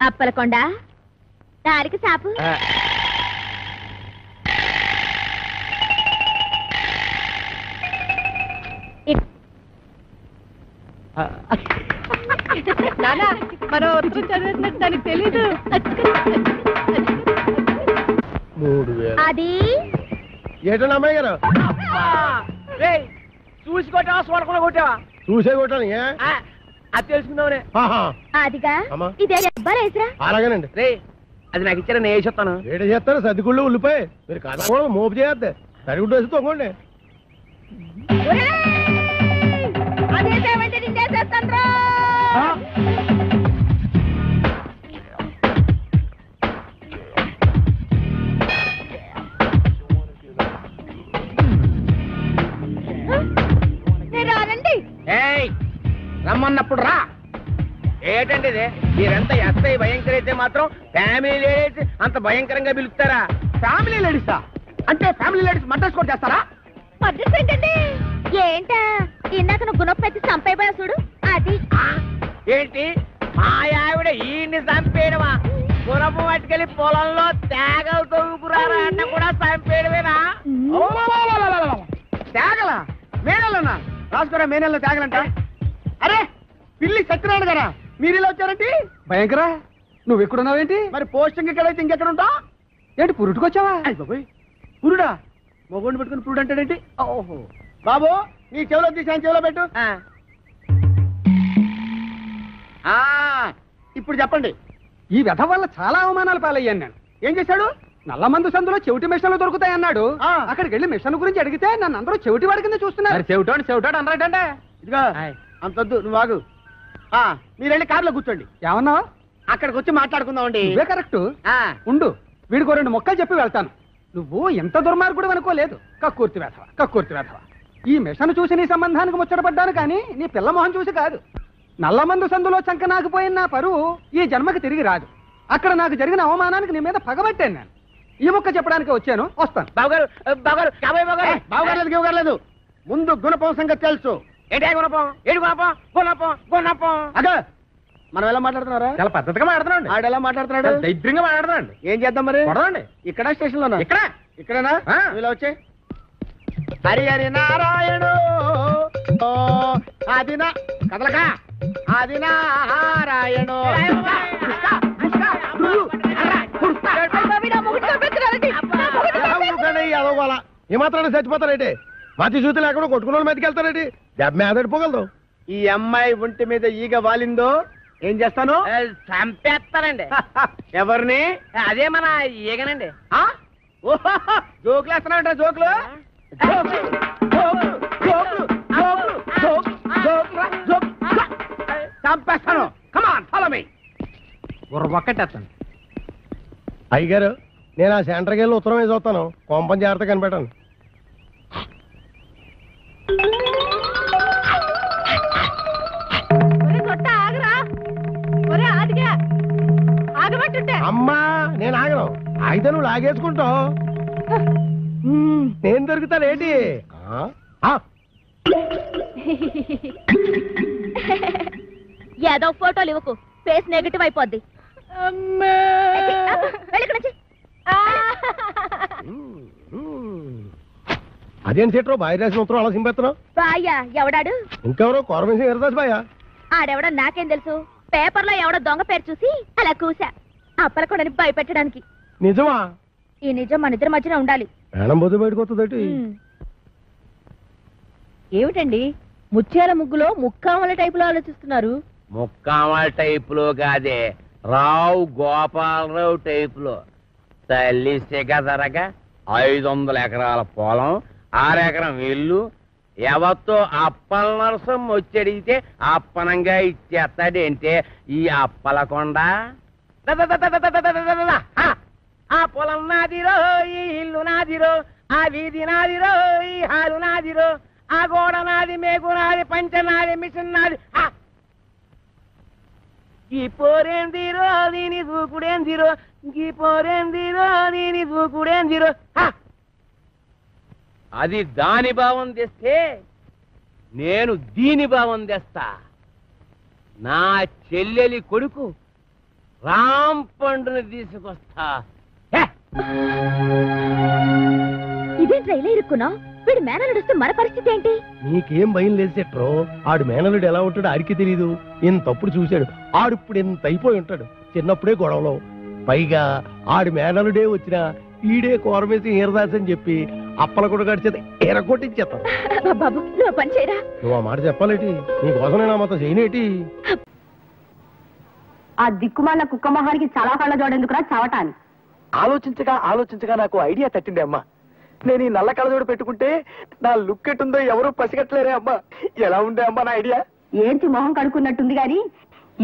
అప్పలకొండ దారికి సాపు. దానికి తెలీదు. అది ఏటో అమ్మాయి గారు చూసి కొట్టావా చూడకుండా కొట్టావా? చూసే కొట్టాను. అది తెలుసుకుందామనే. అదిగా ఇదే అబ్బాయిరా. అలాగేనండి. రే అది నాకు ఇచ్చారా, నేను వేసేస్తాను. ఏట చేస్తారు సర్దిగుళ్ళు ఉల్లిపోయి మీరు కథ కూడా మోపు చేయద్దు. సరిగుడ్డు వేసి తొంగండి. రమ్మన్నప్పుడు రా. ఏటండి ఇది? మీరంతా ఎస్ఐ భయంకర అయితే మాత్రం ఫ్యామిలీ లేడీస్ అంత భయంకరంగా పిలుస్తారా? ఫ్యామిలీ లేడీసా? అంటే ఫ్యామిలీ లేడీస్ మర్డర్స్ కూడా చేస్తారా? మర్డర్స్ ఏంటండి? ఏంటా ఇందాక నువ్వు గుణపెట్టి చంపైపోయా చూడు అది. ఏంటి మా ఆవిడ ఈయన్ని చంపేయడమా? గుణపు పట్టుకెళ్ళి పొలంలో తేగలు తొగుకురారా అన్న కూడా చంపేయడమేనా? తేగల మేనల్లోనా? రాసుకోరా మేనల్లో తేగలంట. అరే పిల్లి సత్యనారాయణ గారా, మీరు ఇలా వచ్చారంటే? భయంకరా నువ్వు ఎక్కడున్నావేంటి? మరి పోస్టింగ్ ఎక్కడైతే ఇంకెక్కడ ఉంటావు? ఏంటి పురుటుకొచ్చావా? పురుడా? మొగోడిని పెట్టుకుని పురుడు అంటాడేంటి? ఓహో బాబు, నీ చెవిలో తీసాను, చెవిలో పెట్టు. ఇప్పుడు చెప్పండి. ఈ వ్యధ వల్ల చాలా అవమానాలు పాలయ్యాను నేను. ఏం చేశాడు? నల్లమందు సందులో చెవిటి మిషన్లు దొరుకుతాయన్నాడు. అక్కడికి వెళ్ళి మిషన్ గురించి అడిగితే నన్ను అందరూ చెవిటి వాడి కింద చూస్తున్నారు. చెవిటాడు అన్నాడంటే. ఇదిగో అంతొద్దు, నువ్వు ఆగు. మీరు వెళ్ళి కార్లో కూర్చోండి. ఏమన్నా? అక్కడికి వచ్చి మాట్లాడుకుందామండి. ఇవే కరెక్ట్. ఉండు, వీడికో 2 మొక్కలు చెప్పి వెళ్తాను. నువ్వు ఎంత దుర్మార్గుడు అనుకోలేదు. కక్కుర్తి వేధవ. ఈ మిషన్ చూసి నీ సంబంధానికి ముచ్చటపడ్డాను కానీ నీ పిల్ల మొహం చూసి కాదు. నల్లమందు సందులో చంకనాకపోయిన నా పరువు ఈ జన్మకి తిరిగి రాదు. అక్కడ నాకు జరిగిన అవమానానికి నీ మీద పగబట్టాను నేను. ఈ మొక్క చెప్పడానికి వచ్చాను, వస్తాను. బావగారు లేదు. ముందు గుణపం సంగతి తెలుసు. ఏంటే గుణపం? ఏడు గుణపం. అగా మనం ఎలా మాట్లాడుతున్నారా? చాలా పద్ధతిగా మాట్లాడుతున్నాడు. ఆడు ఎలా మాట్లాడుతున్నాడు? దైద్యంగా మాట్లాడుతున్నాడు. ఏం చేద్దాం మరి? కొడదండి. ఇక్కడ స్టేషన్ లోనా? ఇక్కడేనా? ఆ. ఇలా వచ్చే హరి హరి నారాయణ ఆదినా కదలక ఆది నారాయణ. ఏమాత్రాన్ని చచ్చిపోతారేంటి? మతి చూతి లేకుండా కొట్టుకున్న వాళ్ళు మీదకి వెళ్తారేంటి? దెబ్బ మీద పడిపోగలదు. ఈ అమ్మాయి ఒంటి మీద ఈగ వాలిందో ఏం చేస్తాను? చంపేస్తానండి. ఎవరిని? అదే మన ఈగనండి. జోకులు వేస్తున్నాయంట. జోకులు చంపేస్తాను. Come on follow me. ఒక్కటేస్తాను. అయ్యగారు, నేను ఆ సెంటర్కి వెళ్ళి ఉత్తరం వేసి వస్తాను. కొంపని జాగ్రత్త కనిపెట్టాను. అమ్మా, నేను ఆగను. అయితే నువ్వు లాగేసుకుంటావు. నేను దొరుకుతానేంటి? ఏదో ఫోటోలు ఇవ్వకు, ఫేస్ నెగటివ్ అయిపోద్ది. అదేం సీట్రో బాయ్ రాసిన ఉత్తరం అలా సింపెత్తున్నావు? బాయ్యా ఎవడాడు? ఇంకెవరో కోరమేసి ఎరదాస్ బాయా. ఆడెవడో నాకేం తెలుసు. పేపర్లో ఎవడో దొంగ పేరు చూసి అలా కూసా. అప్పలకొండని భయపెట్టడానికి. నిజమా? ఈ నిజం మన ఇద్దరి మధ్యన ఉండాలి. మేడం బొద్దు బయటకు వస్తుంది. ఏమిటండి ముత్యాల ముగ్గులో ముక్కామల టైపులో ఆలోచిస్తున్నారు? ముక్కామల టైపులో కాదే, రావు గోపాలరావు టైపులో. తల్లి సిగదరగా 500 ఎకరాల పొలం, 6 ఎకరం ఇల్లు. ఎవరితో అప్పల నరసం వచ్చడిగితే అప్పనంగా ఇచ్చేస్తాడంటే ఈ అప్పలకొండ. ఆ పొలం నాదిరో, ఈ ఇల్లు నాదిరో, ఆ వీధి నాదిరో, ఈ హాలు నాదిరో, ఆ గోడ నాది, మేకు నాది, పంచ నాది, మిషన్ నాది. ఈ పోరేందిరో దీని దూకుడేందిరో, ఈ పోరేందిరో దీని దూకుడేందిరో. అది దాని భావం తెస్తే నేను దీని భావం తెస్తా. నా చెల్లెలి కొడుకు రామ్ పండుని తీసుకొస్తా. ఇదేంట్రా ఇలా ఇరుక్కున్నావు? వీడు మేనలు నడుస్తూ మన పరిస్థితి ఏంటి? నీకేం భయం లేదు సెట్రో. ఆడు మేనలుడు ఎలా ఉంటాడో ఆడికి తెలీదు. ఇంతప్పుడు చూశాడు. ఆడిప్పుడు ఇంత అయిపోయి ఉంటాడు. చిన్నప్పుడే గొడవలో. పైగా ఆడి మేనలుడే వచ్చినా ఈడే కోరమేసి ఈరదాసని చెప్పి అప్పల కూడా గడిచేది ఎరగొట్టించేస్తాను. బాబు నువ్వు పని చేయరా. నువ్వు ఆ మాట చెప్పాలేటి? నీకోసం నేను ఆ మాత్రం చేయనేటి? ఆ దిక్కుమాల కుక్క మొహానికి చాలా కళ్ళ జోడెందుకురా చవటాన్ని. ఆలోచించగా నాకు ఐడియా తట్టింది అమ్మా. నేను ఈ నల్ల కళ్ళజోడు పెట్టుకుంటే నా లుక్ ఎట్టుందో ఎవరు పసిగట్టలేరే అమ్మా. ఎలా ఉండే అమ్మా నా ఐడియా? ఏంటి మొహం కడుక్కున్నట్టుంది గాని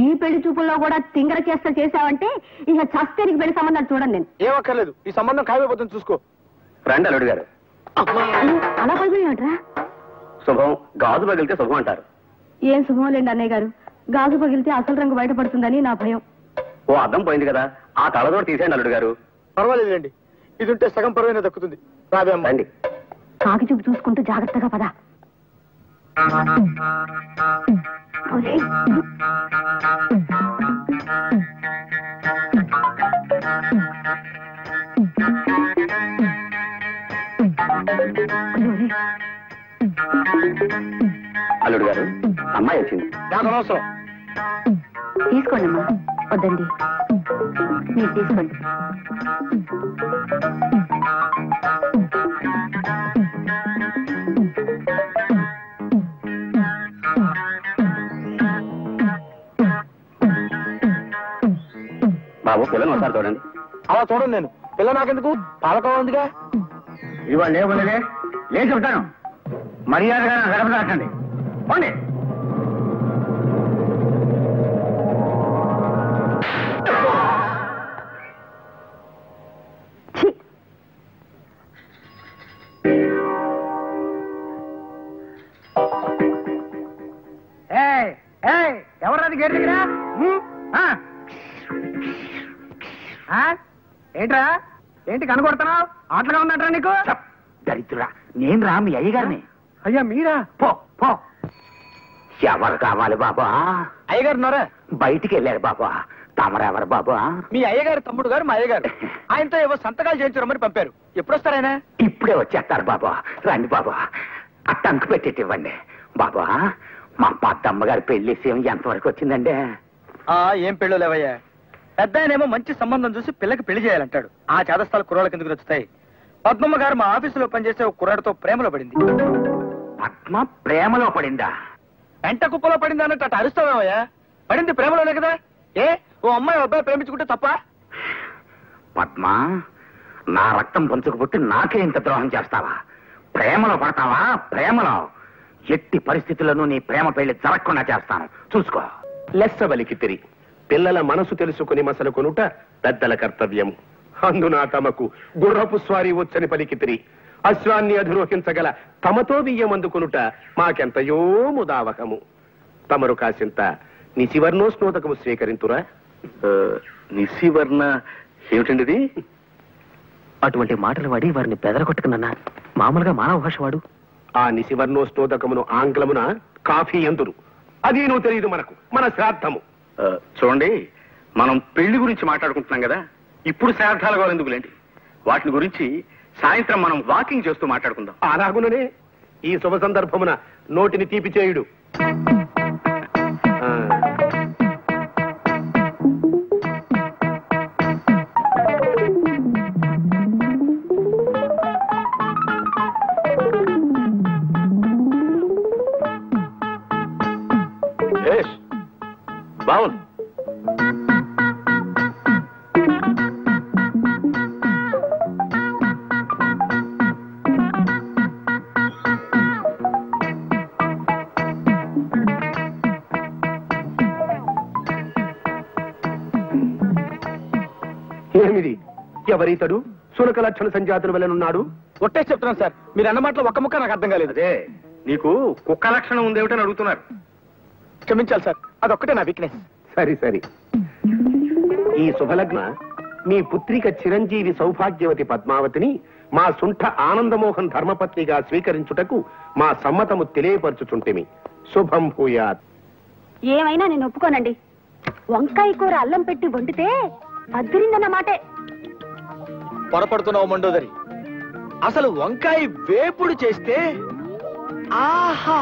ఈ పెళ్లి చూపుల్లో కూడా తింగర చేస్తా చేసావంటే ఇక చస్తే నీకు పెళ్లి సంబంధం చూడండి. నేను ఏమక్కర్లేదు, ఈ సంబంధం ఖాయమైపోతుంది చూసుకో. రండి అల్లుడు గారు. అలా పగిలినట్రా? శుభం గాజు పగిలితే శుభం అంటారు. ఏం శుభం లేండి అన్నయ్య గారు. గాజు పగిలితే అసలు రంగు బయటపడుతుందని నా భయం. ఓ అద్దం పోయింది కదా, ఆ కళ్ళజోడు తీసేయండి అల్లుడు గారు. పర్వాలేదండి, ఇది ఉంటే సగం పరువైనా దక్కుతుంది. రాబే అమ్మా. రండి. కాకి చూపు చూసుకుంటూ జాగ్రత్తగా పద. అల్లుడు గారు, అమ్మాయి వచ్చింది. నాకు అనవసరం. తీసుకోండి అమ్మా. వద్దండి, మీరు తీసుకోండి. బాబు పిల్లని ఒకసారి చూడండి. అలా చూడండి, నేను పిల్ల నాకెందుకు, పాలకోవ ఉందిగా. ఇవాళ లేవలేదే, లేచి చెప్తాను. మర్యాదగా గడప దాటండి. పోండి. ఎవరది గేట్ దగ్గర? ఏంట్రా, ఏంటి కనుకొడుతున్నావు? ఆటలుగా ఉందంటరా నీకు? దరిద్రుడా, నేను రా మీ అయ్యగారిని. అయ్యా మీరా? పో పో. ఎవరు కావాలి బాబా? అయ్యగారు ఉన్నారా? బయటికి వెళ్ళారు బాబా. తమరెవరు బాబా? మీ అయ్యగారు తమ్ముడు గారు మా అయ్యగారు. ఆయనతో ఏవో సంతకాలు చేయించరమ్మని పంపారు. ఎప్పుడొస్తారాయన? ఇప్పుడే వచ్చేస్తారు బాబా. రండి బాబా, ఆ టంకు పెట్టేటి ఇవ్వండి బాబా. మా పెద్దమ్మ గారి పెళ్లి విషయం ఎంతవరకు వచ్చిందండి? ఏం పెళ్ళో లేవయ్యా. పెద్ద ఆయనేమో మంచి సంబంధం చూసి పిల్లకి పెళ్లి చేయాలంటాడు. ఆ చేదస్థాలు కుర్రాళ్ళకి ఎందుకు నచ్చుతాయి? పద్మమ్మ గారు మా ఆఫీసులో పనిచేసే ఒక కుర్రాడితో ప్రేమలో పడింది. పద్మ ప్రేమలో పడిందా? వెంట కుప్పలో పడింది అన్నట్టు అటు అరుస్తావేమయ్యా. పడింది ప్రేమలోనే కదా. ఓ అమ్మాయి అబ్బాయి ప్రేమించుకుంటే తప్ప? పద్మ, నా రక్తం పంచుకు పుట్టి నాకే ఇంత ద్రోహం చేస్తావా? ప్రేమలో పడతావా? ప్రేమలో ఎట్టి పరిస్థితుల్లోనూ నీ ప్రేమ పెళ్లి జరగకుండా చేస్తాను, చూసుకో. లెస్సబలికి తిరి పిల్లల మనసు తెలుసుకుని మసలు కొనుట పెద్దల కర్తవ్యము. అందున తమకు గుర్రపు స్వారీ వచ్చని పలికితిరి. అశ్వాన్ని అధిరోహించగల తమతో బియ్యం అందుకునుట మాకెంతయో ముదావకము. తమరు కాసింత నిశివర్ణోస్నోదకము స్వీకరింతురా. నిశివర్ణ ఏమిటండిది? అటువంటి మాటలు వాడి వారిని బెదరగొట్టుకున్నా. మామూలుగా మానవ భాష వాడు. ఆ నిశివర్ణోస్నోదకమును ఆంగ్లమున కాఫీ ఎందురు. అది నువ్వు తెలియదు మనకు, మన శ్రాద్ధము. చూడండి, మనం పెళ్లి గురించి మాట్లాడుకుంటున్నాం కదా, ఇప్పుడు శ్రాద్ధాలు కావాలి ఎందుకులేండి. వాటిని గురించి సాయంత్రం మనం వాకింగ్ చేస్తూ మాట్లాడుకుందాం. అలాగుననే ఈ శుభ సందర్భమున నోటిని తీపి చేయుడు. బాగుంది. ఏమిది? ఎవరితడు? సునక లక్షణ సంజాతుల వలనున్నాడు. ఒట్టేసి చెప్తున్నాను సార్, మీరు అన్న మాటలో ఒక్క ముక్క నాకు అర్థం కాలేదు. అదే నీకు కుక్క లక్షణం ఉందేమిటని అడుగుతున్నారు. క్షమించాలి సార్, అదొక్కటే నా వీక్నెస్. సరి సరి. ఈ శుభలగ్న మీ పుత్రిక చిరంజీవి సౌభాగ్యవతి పద్మావతిని మా సుంఠ ఆనందమోహన్ ధర్మపత్నిగా స్వీకరించుటకు మా సమ్మతము తెలియపరచుచుంటిమి. శుభం భూయాత్. ఏమైనా నేను ఒప్పుకోనండి. వంకాయ కూర అల్లం పెట్టి వండితే అద్దరిందన్నమాటే. పొరపడుతున్నావు మండోదరి. అసలు వంకాయ వేపుడు చేస్తే ఆహా,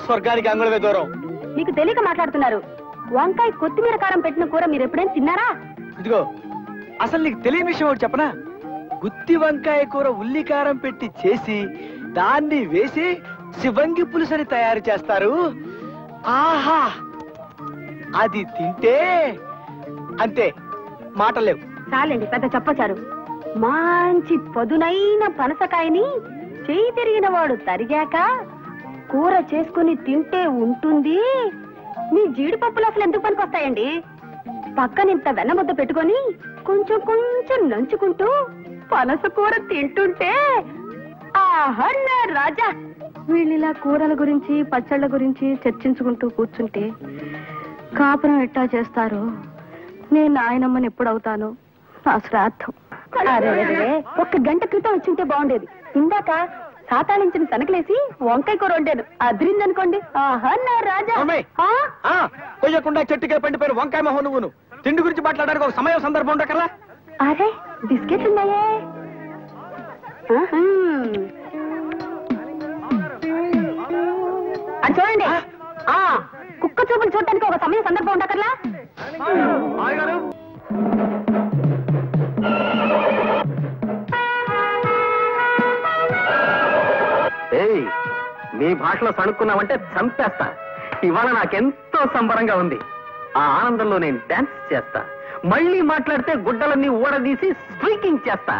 స్వర్గానికి అంగుళమే దూరం. మీకు తెలియక మాట్లాడుతున్నారు. వంకాయ కొత్తిమీర కారం పెట్టిన కూర మీరు ఎప్పుడైనా తిన్నారా? ఇదిగో, అసలు నీకు తెలియని విషయం ఒకటి చెప్పనా? గుత్తి వంకాయ కూర ఉల్లి కారం పెట్టి చేసి దాన్ని వేసి శివంగి పులుసని తయారు చేస్తారు. ఆహా, అది తింటే అంతే, మాటలేవు. చాలండి, పెద్ద చెప్పచారు. మంచి పదునైన పనసకాయని చేయి తిరిగిన వాడు తరిగాక కూర చేసుకుని తింటే ఉంటుంది. మీ జీడిపప్పులు అసలు ఎందుకు పనికొస్తాయండి? పక్కనింత వెన్నముద్ద పెట్టుకొని కొంచెం కొంచెం నంచుకుంటూ పనస కూర తింటుంటే ఆహా నా రాజా. వీళ్ళిలా కూరల గురించి పచ్చళ్ళ గురించి చర్చించుకుంటూ కూర్చుంటే కాపురం ఎట్టా చేస్తారు? నేను నాయనమ్మని ఎప్పుడవుతాను? నా శ్రాద్ధం. ఒక్క గంట క్రితం వచ్చింటే బాగుండేది. ఇందాక సాతాళించిన తనకలేసి వంకాయ కూర వండాను, అదిరిందనుకోండి. ఆహా నా రాజా. కొయ్యకుండా చెట్టుకే పండిపోయిన వంకాయ మొహం నువ్వును. తిండి గురించి మాట్లాడడానికి ఒక సమయం సందర్భం ఉండకల్లా. అరే బిస్కెట్లు ఉన్నాయే. అది చూడండి, కుక్క చూపులు చూడటానికి ఒక సమయం సందర్భం ఉండకర్లా. ఏయ్, మీ భాషలో సణుక్కున్నావంటే చంపేస్తా. ఇవాళ నాకెంతో సంబరంగా ఉంది. ఆ ఆనందంలో నేను డాన్స్ చేస్తా. మళ్ళీ మాట్లాడితే గుడ్డలన్నీ ఊడదీసి స్ట్రీకింగ్ చేస్తా.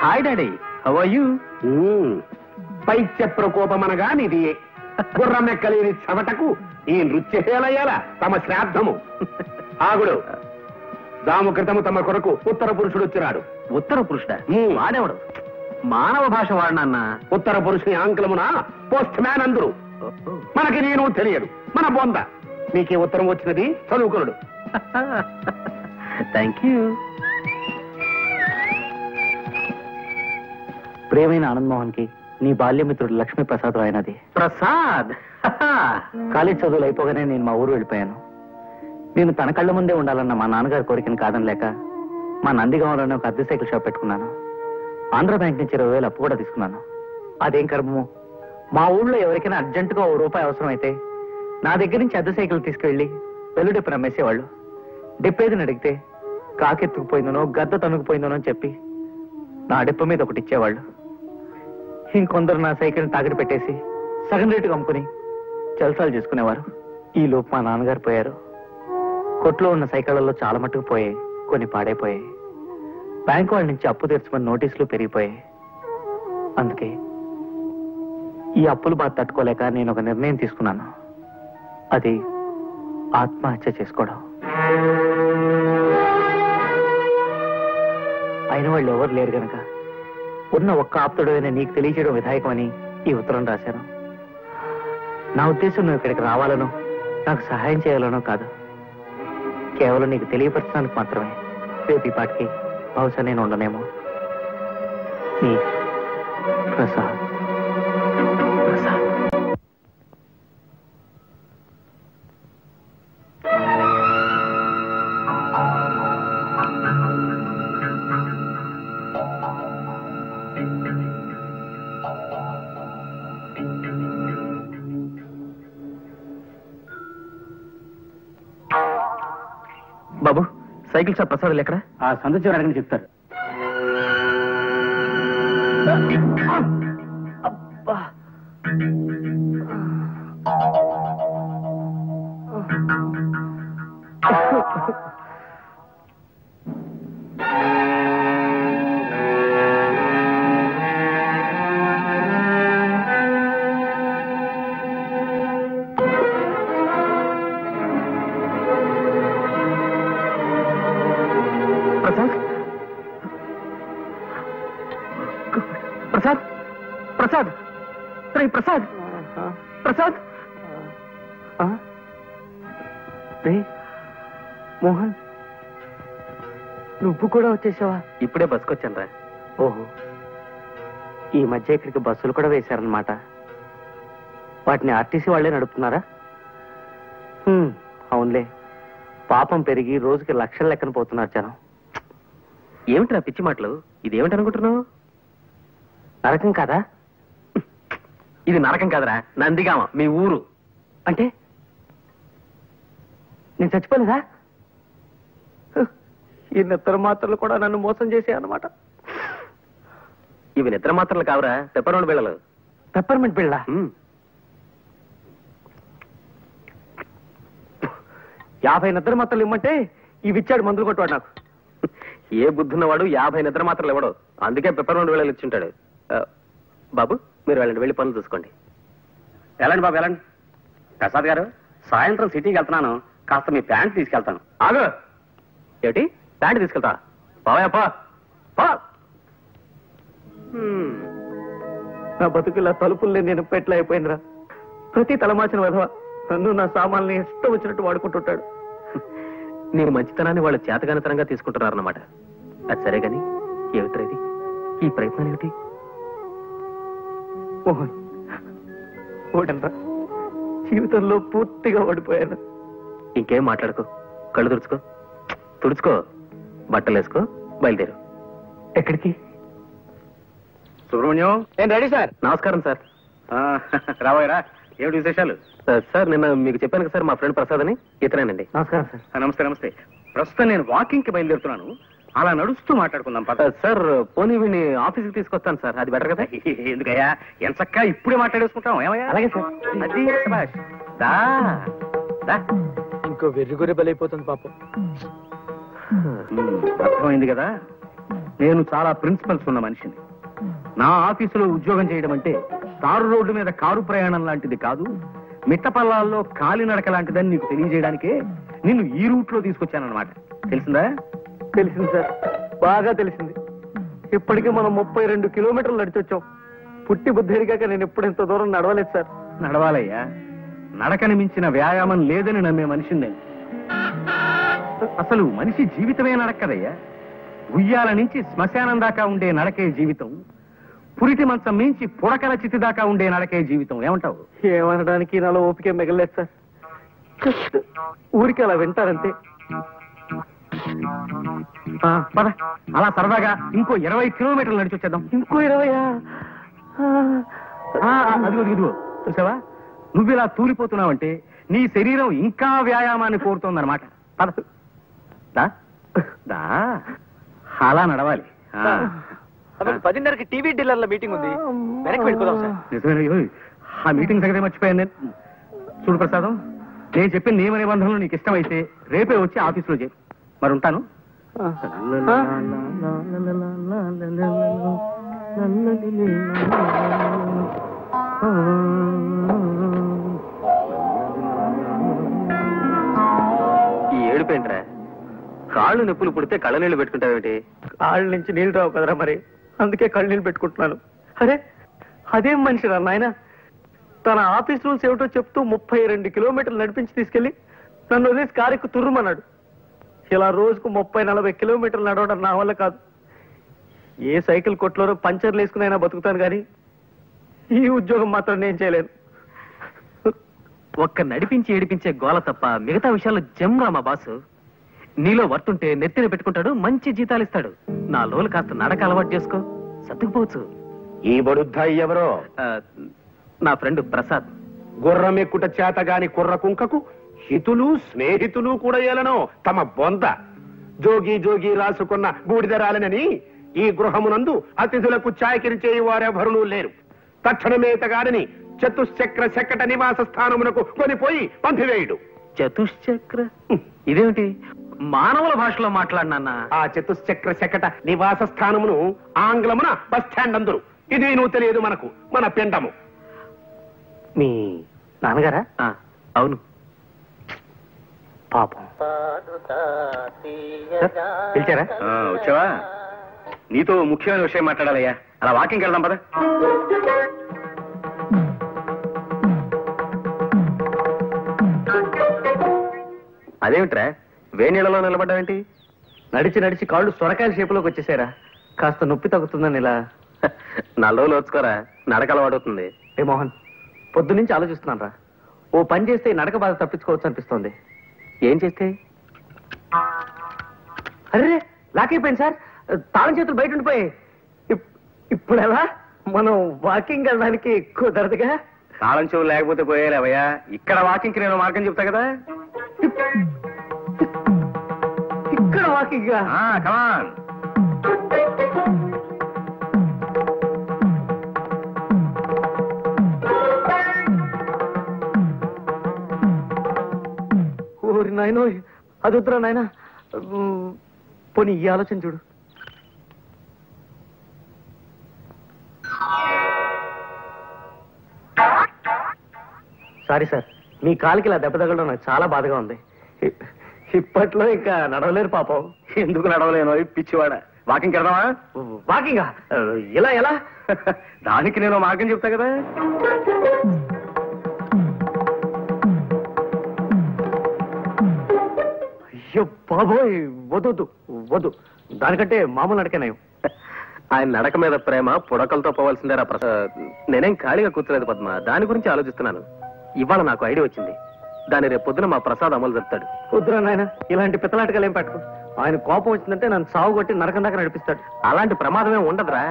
Hi daddy, how are you? పైత్య ప్రకోపమనగా నిది గుర్రమెక్కలేని చెవటకు ఈ నృత్యశేలయ్యాల తమ శ్రాద్ధము. ఆగుడు, దాము క్రితము తమ కొరకు ఉత్తర పురుషుడు వచ్చినాడు. ఉత్తర పురుషుడా? వాడేవాడు మానవ భాష వాడినన్న. ఉత్తర పురుషుని ఆంగ్లమున పోస్ట్ మ్యాన్ అందరు. మనకి నేను తెలియదు, మన బొంద. మీకే ఉత్తరం వచ్చినది, చదువుకున్నాడు. Thank you. ప్రియమైన ఆనందమోహన్ కి నీ బాల్యమిత్రుడు లక్ష్మీ ప్రసాద్ రాయనది. ప్రసాద్, కాలేజ్ చదువులు అయిపోగానే నేను మా ఊరు వెళ్ళిపోయాను. నేను తన కళ్ళ ముందే ఉండాలన్న మా నాన్నగారి కోరికను కాదనలేక మా నందిగామలోనే ఒక అద్దె సైకిల్ షాప్ పెట్టుకున్నాను. ఆంధ్ర బ్యాంక్ నుంచి 20,000 అప్పు కూడా తీసుకున్నాను. అదేం కర్మము, మా ఊళ్ళో ఎవరికైనా అర్జెంటుగా ₹1 అవసరం అయితే నా దగ్గర నుంచి అద్దె సైకిల్ తీసుకువెళ్ళి వెల్లుడిప్పు నమ్మేసేవాళ్ళు. డిప్పేదిని అడిగితే కాకెత్తుకుపోయిందనో గద్ద తనుకుపోయిందనో అని చెప్పి నా డిప్ప మీద ఒకటి ఇచ్చేవాళ్ళు. ఇంకొందరు నా సైకిల్ని తాకట్టు పెట్టేసి సగం రేటుగా అమ్ముకుని జల్సాలు చేసుకునేవారు. ఈ లోపు మా నాన్నగారు పోయారు. కొట్లో ఉన్న సైకిళ్లలో చాలా మట్టుకు పోయాయి, కొన్ని పాడైపోయాయి. బ్యాంకు వాళ్ళ నుంచి అప్పు తెచ్చుకుని నోటీసులు పెరిగిపోయాయి. అందుకే ఈ అప్పులు బాధ తట్టుకోలేక నేను ఒక నిర్ణయం తీసుకున్నాను. అది ఆత్మహత్య చేసుకోవడం. అయిన వాళ్ళు ఎవరు లేరు గనక ఉన్న ఒక్క ఆప్తుడైన నీకు తెలియచేయడం విధాయకమని ఈ ఉత్తరం రాశాను. నా ఉద్దేశం నువ్వు ఇక్కడికి రావాలనో నాకు సహాయం చేయాలనో కాదు, కేవలం నీకు తెలియపరచడానికి మాత్రమే. రేపు ఈ పాటికి బహుశా నేను ఉండనేమో. నీ ప్రసాద్. బాబు, సైకిల్ షాప్ ప్రసాద్ ఎక్కడ? ఆ సంత చివరి అడగని చెప్తారు. ప్రసాద్, ప్రసాద్, ప్రసాద్, ప్రసాద్, ప్రసాద్. మోహన్, నువ్వు కూడా వచ్చేసావా? ఇప్పుడే బస్కొచ్చాను రా. ఓహో, ఈ మధ్య ఇక్కడికి బస్సులు కూడా వేశారనమాట. వాటిని ఆర్టీసీ వాళ్లే నడుపుతున్నారా? అవునులే, పాపం పెరిగి రోజుకి లక్షల లెక్కన పోతున్నారు జనం. ఏమిట్రా పిచ్చి మాటలు? ఇదేమిటి అనుకుంటున్నావు? నరకం కాదా? ఇది నరకం కాదరా, నందిగామ, మీ ఊరు. అంటే నేను చచ్చిపోలేదా? ఈ నిద్ర మాత్రలు కూడా నన్ను మోసం చేసే అన్నమాట. ఇవి నిద్ర మాత్రలు కావురా, పెప్పర్మెంట్ బిళ్ళలు. పెప్పర్మెంట్ బిళ్ళ? 50 నిద్ర మాత్రలు ఇమ్మంటే ఇవి ఇచ్చాడు మందులు కొట్టువాడు నాకు. ఏ బుద్ధున్నవాడు 50 నిద్ర మాత్రలు ఇవ్వడు, అందుకే పెప్పర్మెంట్ బిళ్ళలు ఇచ్చుంటాడు. బాబు మీరు వెళ్ళండి, వెళ్ళి పనులు చూసుకోండి. వెళ్ళండి బాబు, వెళ్ళండి. ప్రసాద్ గారు, సాయంత్రం సిటీకి వెళ్తున్నాను, కాస్త మీ ప్యాంట్ తీసుకెళ్తాను. ఆగు. ఏమిటి ప్యాంట్ తీసుకెళ్తా? బావయ్యప్పా. నా బతుకులా తలుపుల్లే నేను పెట్ల అయిపోయిందిరా. ప్రతి తలమాచిన విధవ నన్ను నా సామాన్ని ఇష్టం వచ్చినట్టు వాడుకుంటుంటాడు. నీ మంచితనాన్ని వాళ్ళు చేతగానితనంగా తీసుకుంటున్నారన్నమాట. అది సరే గాని ఏమిట్రా ఇది? ఈ ప్రయత్నం ఏమిటి? మోహన్, ఓడనరా, జీవితంలో పూర్తిగా ఓడిపోయాను. ఇంకేం మాట్లాడుకో, కళ్ళు తుడుచుకో, బట్టలు వేసుకో, బయలుదేరు. ఎక్కడికి? సుబ్రహ్మణ్యం. ఏం రెడీ సార్? నమస్కారం సార్. రాబోయరా, ఏమిటి విశేషాలు? సార్ నిన్న మీకు చెప్పాను కదా సార్, మా ఫ్రెండ్ ప్రసాద్ అని, ఇతనేనండి. నమస్కారం సార్. నమస్తే నమస్తే. ప్రస్తుతం నేను వాకింగ్ కి బయలుదేరుతున్నాను, అలా నడుస్తూ మాట్లాడుకుందాం. సార్ పోనీ వీడిని ఆఫీస్కి తీసుకొస్తాను సార్, అది బెటర్ కదా? ఎందుకయ్యా, ఎంత చక్కగా ఇప్పుడే మాట్లాడేసుకుంటాం. ఏమయ్యా? అలాగే సార్. అది ఇంకో వెర్రిగొర్రె బలైపోతుంది పాపం. అర్థమైంది కదా, నేను చాలా ప్రిన్సిపల్స్ ఉన్న మనిషిని. నా ఆఫీసులో ఉద్యోగం చేయడం అంటే తారు రోడ్డు మీద కారు ప్రయాణం లాంటిది కాదు, మిట్టపల్లాల్లో కాలినడక లాంటిదని నీకు తెలియజేయడానికే నిన్ను ఈ రూట్ లో తీసుకొచ్చానన్నమాట. తెలిసిందా? తెలిసింది సార్, బాగా తెలిసింది. ఇప్పటికీ మనం 32 కిలోమీటర్లు నడిచొచ్చాం. పుట్టి బుద్ధి ఎరిగాక నేను ఎప్పుడు ఇంత దూరం నడవలేదు సార్. నడవాలయ్యా, నడకని మించిన వ్యాయామం లేదని నమ్మే మనిషిని నేను. అసలు మనిషి జీవితమే నడక్కదయ్యా. ఉయ్యాల నుంచి శ్మశానం దాకా ఉండే నడకే జీవితం, పురిటి మంచం మించి పుడకల చితి దాకా ఉండే నడకే జీవితం. ఏమంటావు? ఏమనడానికి నాలో ఓపిక మిగలేదు సార్. ఊరికి అలా వింటారంతే. పద, అలా సరదాగా ఇంకో 20 కిలోమీటర్లు నడిచి వచ్చేద్దాం. ఇంకో 20? అదిగో చూసావా, నువ్వు ఇలా తూలిపోతున్నావంటే నీ శరీరం ఇంకా వ్యాయామాన్ని కోరుతోందన్నమాట. పద, అలా నడవాలి. 10:30కి టీవీ డీలర్ల మీటింగ్ ఉంది, వెనక్కి వెళ్ళిపోదాం సార్. నిజమే, ఆ మీటింగ్ సంగతి మర్చిపోయాను నేను. చూడు ప్రసాదం, నేను చెప్పిన నియమ నిబంధనలు నీకు ఇష్టమైతే రేపే వచ్చి ఆఫీసులో చేయి. మరి ఉంటాను. ఈ ఏడుపేంట్రా? కాళ్ళు నొప్పులు పుడితే కళ్ళ నీళ్లు పెట్టుకుంటావేంటి? కాళ్ళ నుంచి నీళ్లు రావు కదరా, మరి అందుకే కళ్ళు నీళ్ళు పెట్టుకుంటున్నాను. అరే అదేం మనిషి రా నాయన, తన ఆఫీస్ రూల్స్ ఏమిటో చెప్తూ 32 కిలోమీటర్లు నడిపించి తీసుకెళ్లి నన్ను వదిలేసి కారెక్కు తుర్రుమన్నాడు. ఇలా రోజుకు 30-40 కిలోమీటర్లు నడవడం నా వల్ల కాదు. ఏ సైకిల్ కొట్లోనో పంచర్లు వేసుకునైనా బతుకుతాను కానీ ఈ ఉద్యోగం మాత్రం నేను చేయలేను. ఒక్క నడిపించి ఏడిపించే గోల తప్ప మిగతా విషయాల్లో జమ్రా మా బాసు. నీలో వర్తుంటే నెత్తిన పెట్టుకుంటాడు, మంచి జీతాలు ఇస్తాడు. నా లోలు కాస్త నడక అలవాటు చేసుకో, సర్దుకుపోవచ్చు. ఈ బడుద్దాయి ఎవరో? నా ఫ్రెండ్ ప్రసాద్. గుర్రం ఎక్కుట చేతగాని కుర్ర కుంకకు హితులు స్నేహితులు కూడా ఏలనో తమ బొంద. జోగి జోగి రాసుకున్న బూడిదరాలనని ఈ గృహమునందు అతిథులకు చాకిరి చేయి వారెవరూ లేరు. తక్షణమేతగాడని చతుశ్చక్ర శకట నివాస స్థానమునకు కొనిపోయి పంపివేయుడు. చతుశ్చక్ర ఇదేమిటి? మానవుల భాషలో మాట్లాడినా? ఆ చతుశ్చక్ర శకట నివాస స్థానమును ఆంగ్లమున బస్ స్టాండ్ అందరు. ఇది నువ్వు తెలియదు మనకు, మన పిండము. మీ నాన్నగారా? అవును. పాపం. పిలిచారా? వచ్చావా? నీతో ముఖ్యమైన విషయం మాట్లాడాలయ్యా. అలా వాకింగ్కి వెళ్దాం పద. అదేమిట్రా వేణీళ్ళలో నిలబడ్డావేంటి? నడిచి నడిచి కాళ్ళు సొరకాయల షేపులోకి వచ్చేసారా? కాస్త నొప్పి తగ్గుతుందని ఇలా. 4 రోజులు వచ్చుకోరా, నడక అలవాడుతుంది. ఏ మోహన్, పొద్దు నుంచి ఆలోచిస్తున్నాను రా. ఓ పని చేస్తే ఈ నడక బాధ తప్పించుకోవచ్చు అనిపిస్తోంది. ఏం చేస్తే? అరే లాక్ అయిపోయింది సార్. తాళం చేతులు బయట ఉండిపోయాయి. ఇప్పుడు ఎలా? మనం వాకింగ్ వెళ్ళడానికి కుదరదుగా. తాళం చెవులు లేకపోతే పోయేలేవయ్యా. ఇక్కడ వాకింగ్ నేను మార్గం చెప్తా కదా. ఇక్కడ వాకింగ్ కమాన్. ఓరి నాయనో, అది వద్దురా నాయన. పోనీ ఈ ఆలోచన చూడు. సారీ సార్, మీ కాలికి ఇలా దెబ్బ తగలడం నాకు చాలా బాధగా ఉంది. ఇప్పట్లో ఇంకా నడవలేరు పాపం. ఎందుకు నడవలేను పిచ్చివాడ? వాకింగ్ వెళ్దామా? వాకింగా? ఇలా ఎలా? దానికి నేను మార్గం చెప్తా కదా. అయ్యో బాబోయ్, వద్దు వద్దు. దానికంటే మామూలు నడకనేయం. ఆయన నడక మీద ప్రేమ పుడకలతో పోవాల్సిందేరా ప్రసాద్. నేనేం ఖాళీగా కూర్చోలేదు పద్మ, దాని గురించి ఆలోచిస్తున్నాను. ఇవాళ నాకు ఐడియా వచ్చింది. దాన్ని రేపు పొద్దున మా ప్రసాద్ అమలు చెప్తాడు. వద్దురా నాయన, ఇలాంటి పిత్తలాటకాలు ఏం పెట్టుకో. ఆయన కోపం వచ్చిందంటే నన్ను సాగు కొట్టి నరకం దాకా నడిపిస్తాడు. అలాంటి ప్రమాదమే ఉండదురా.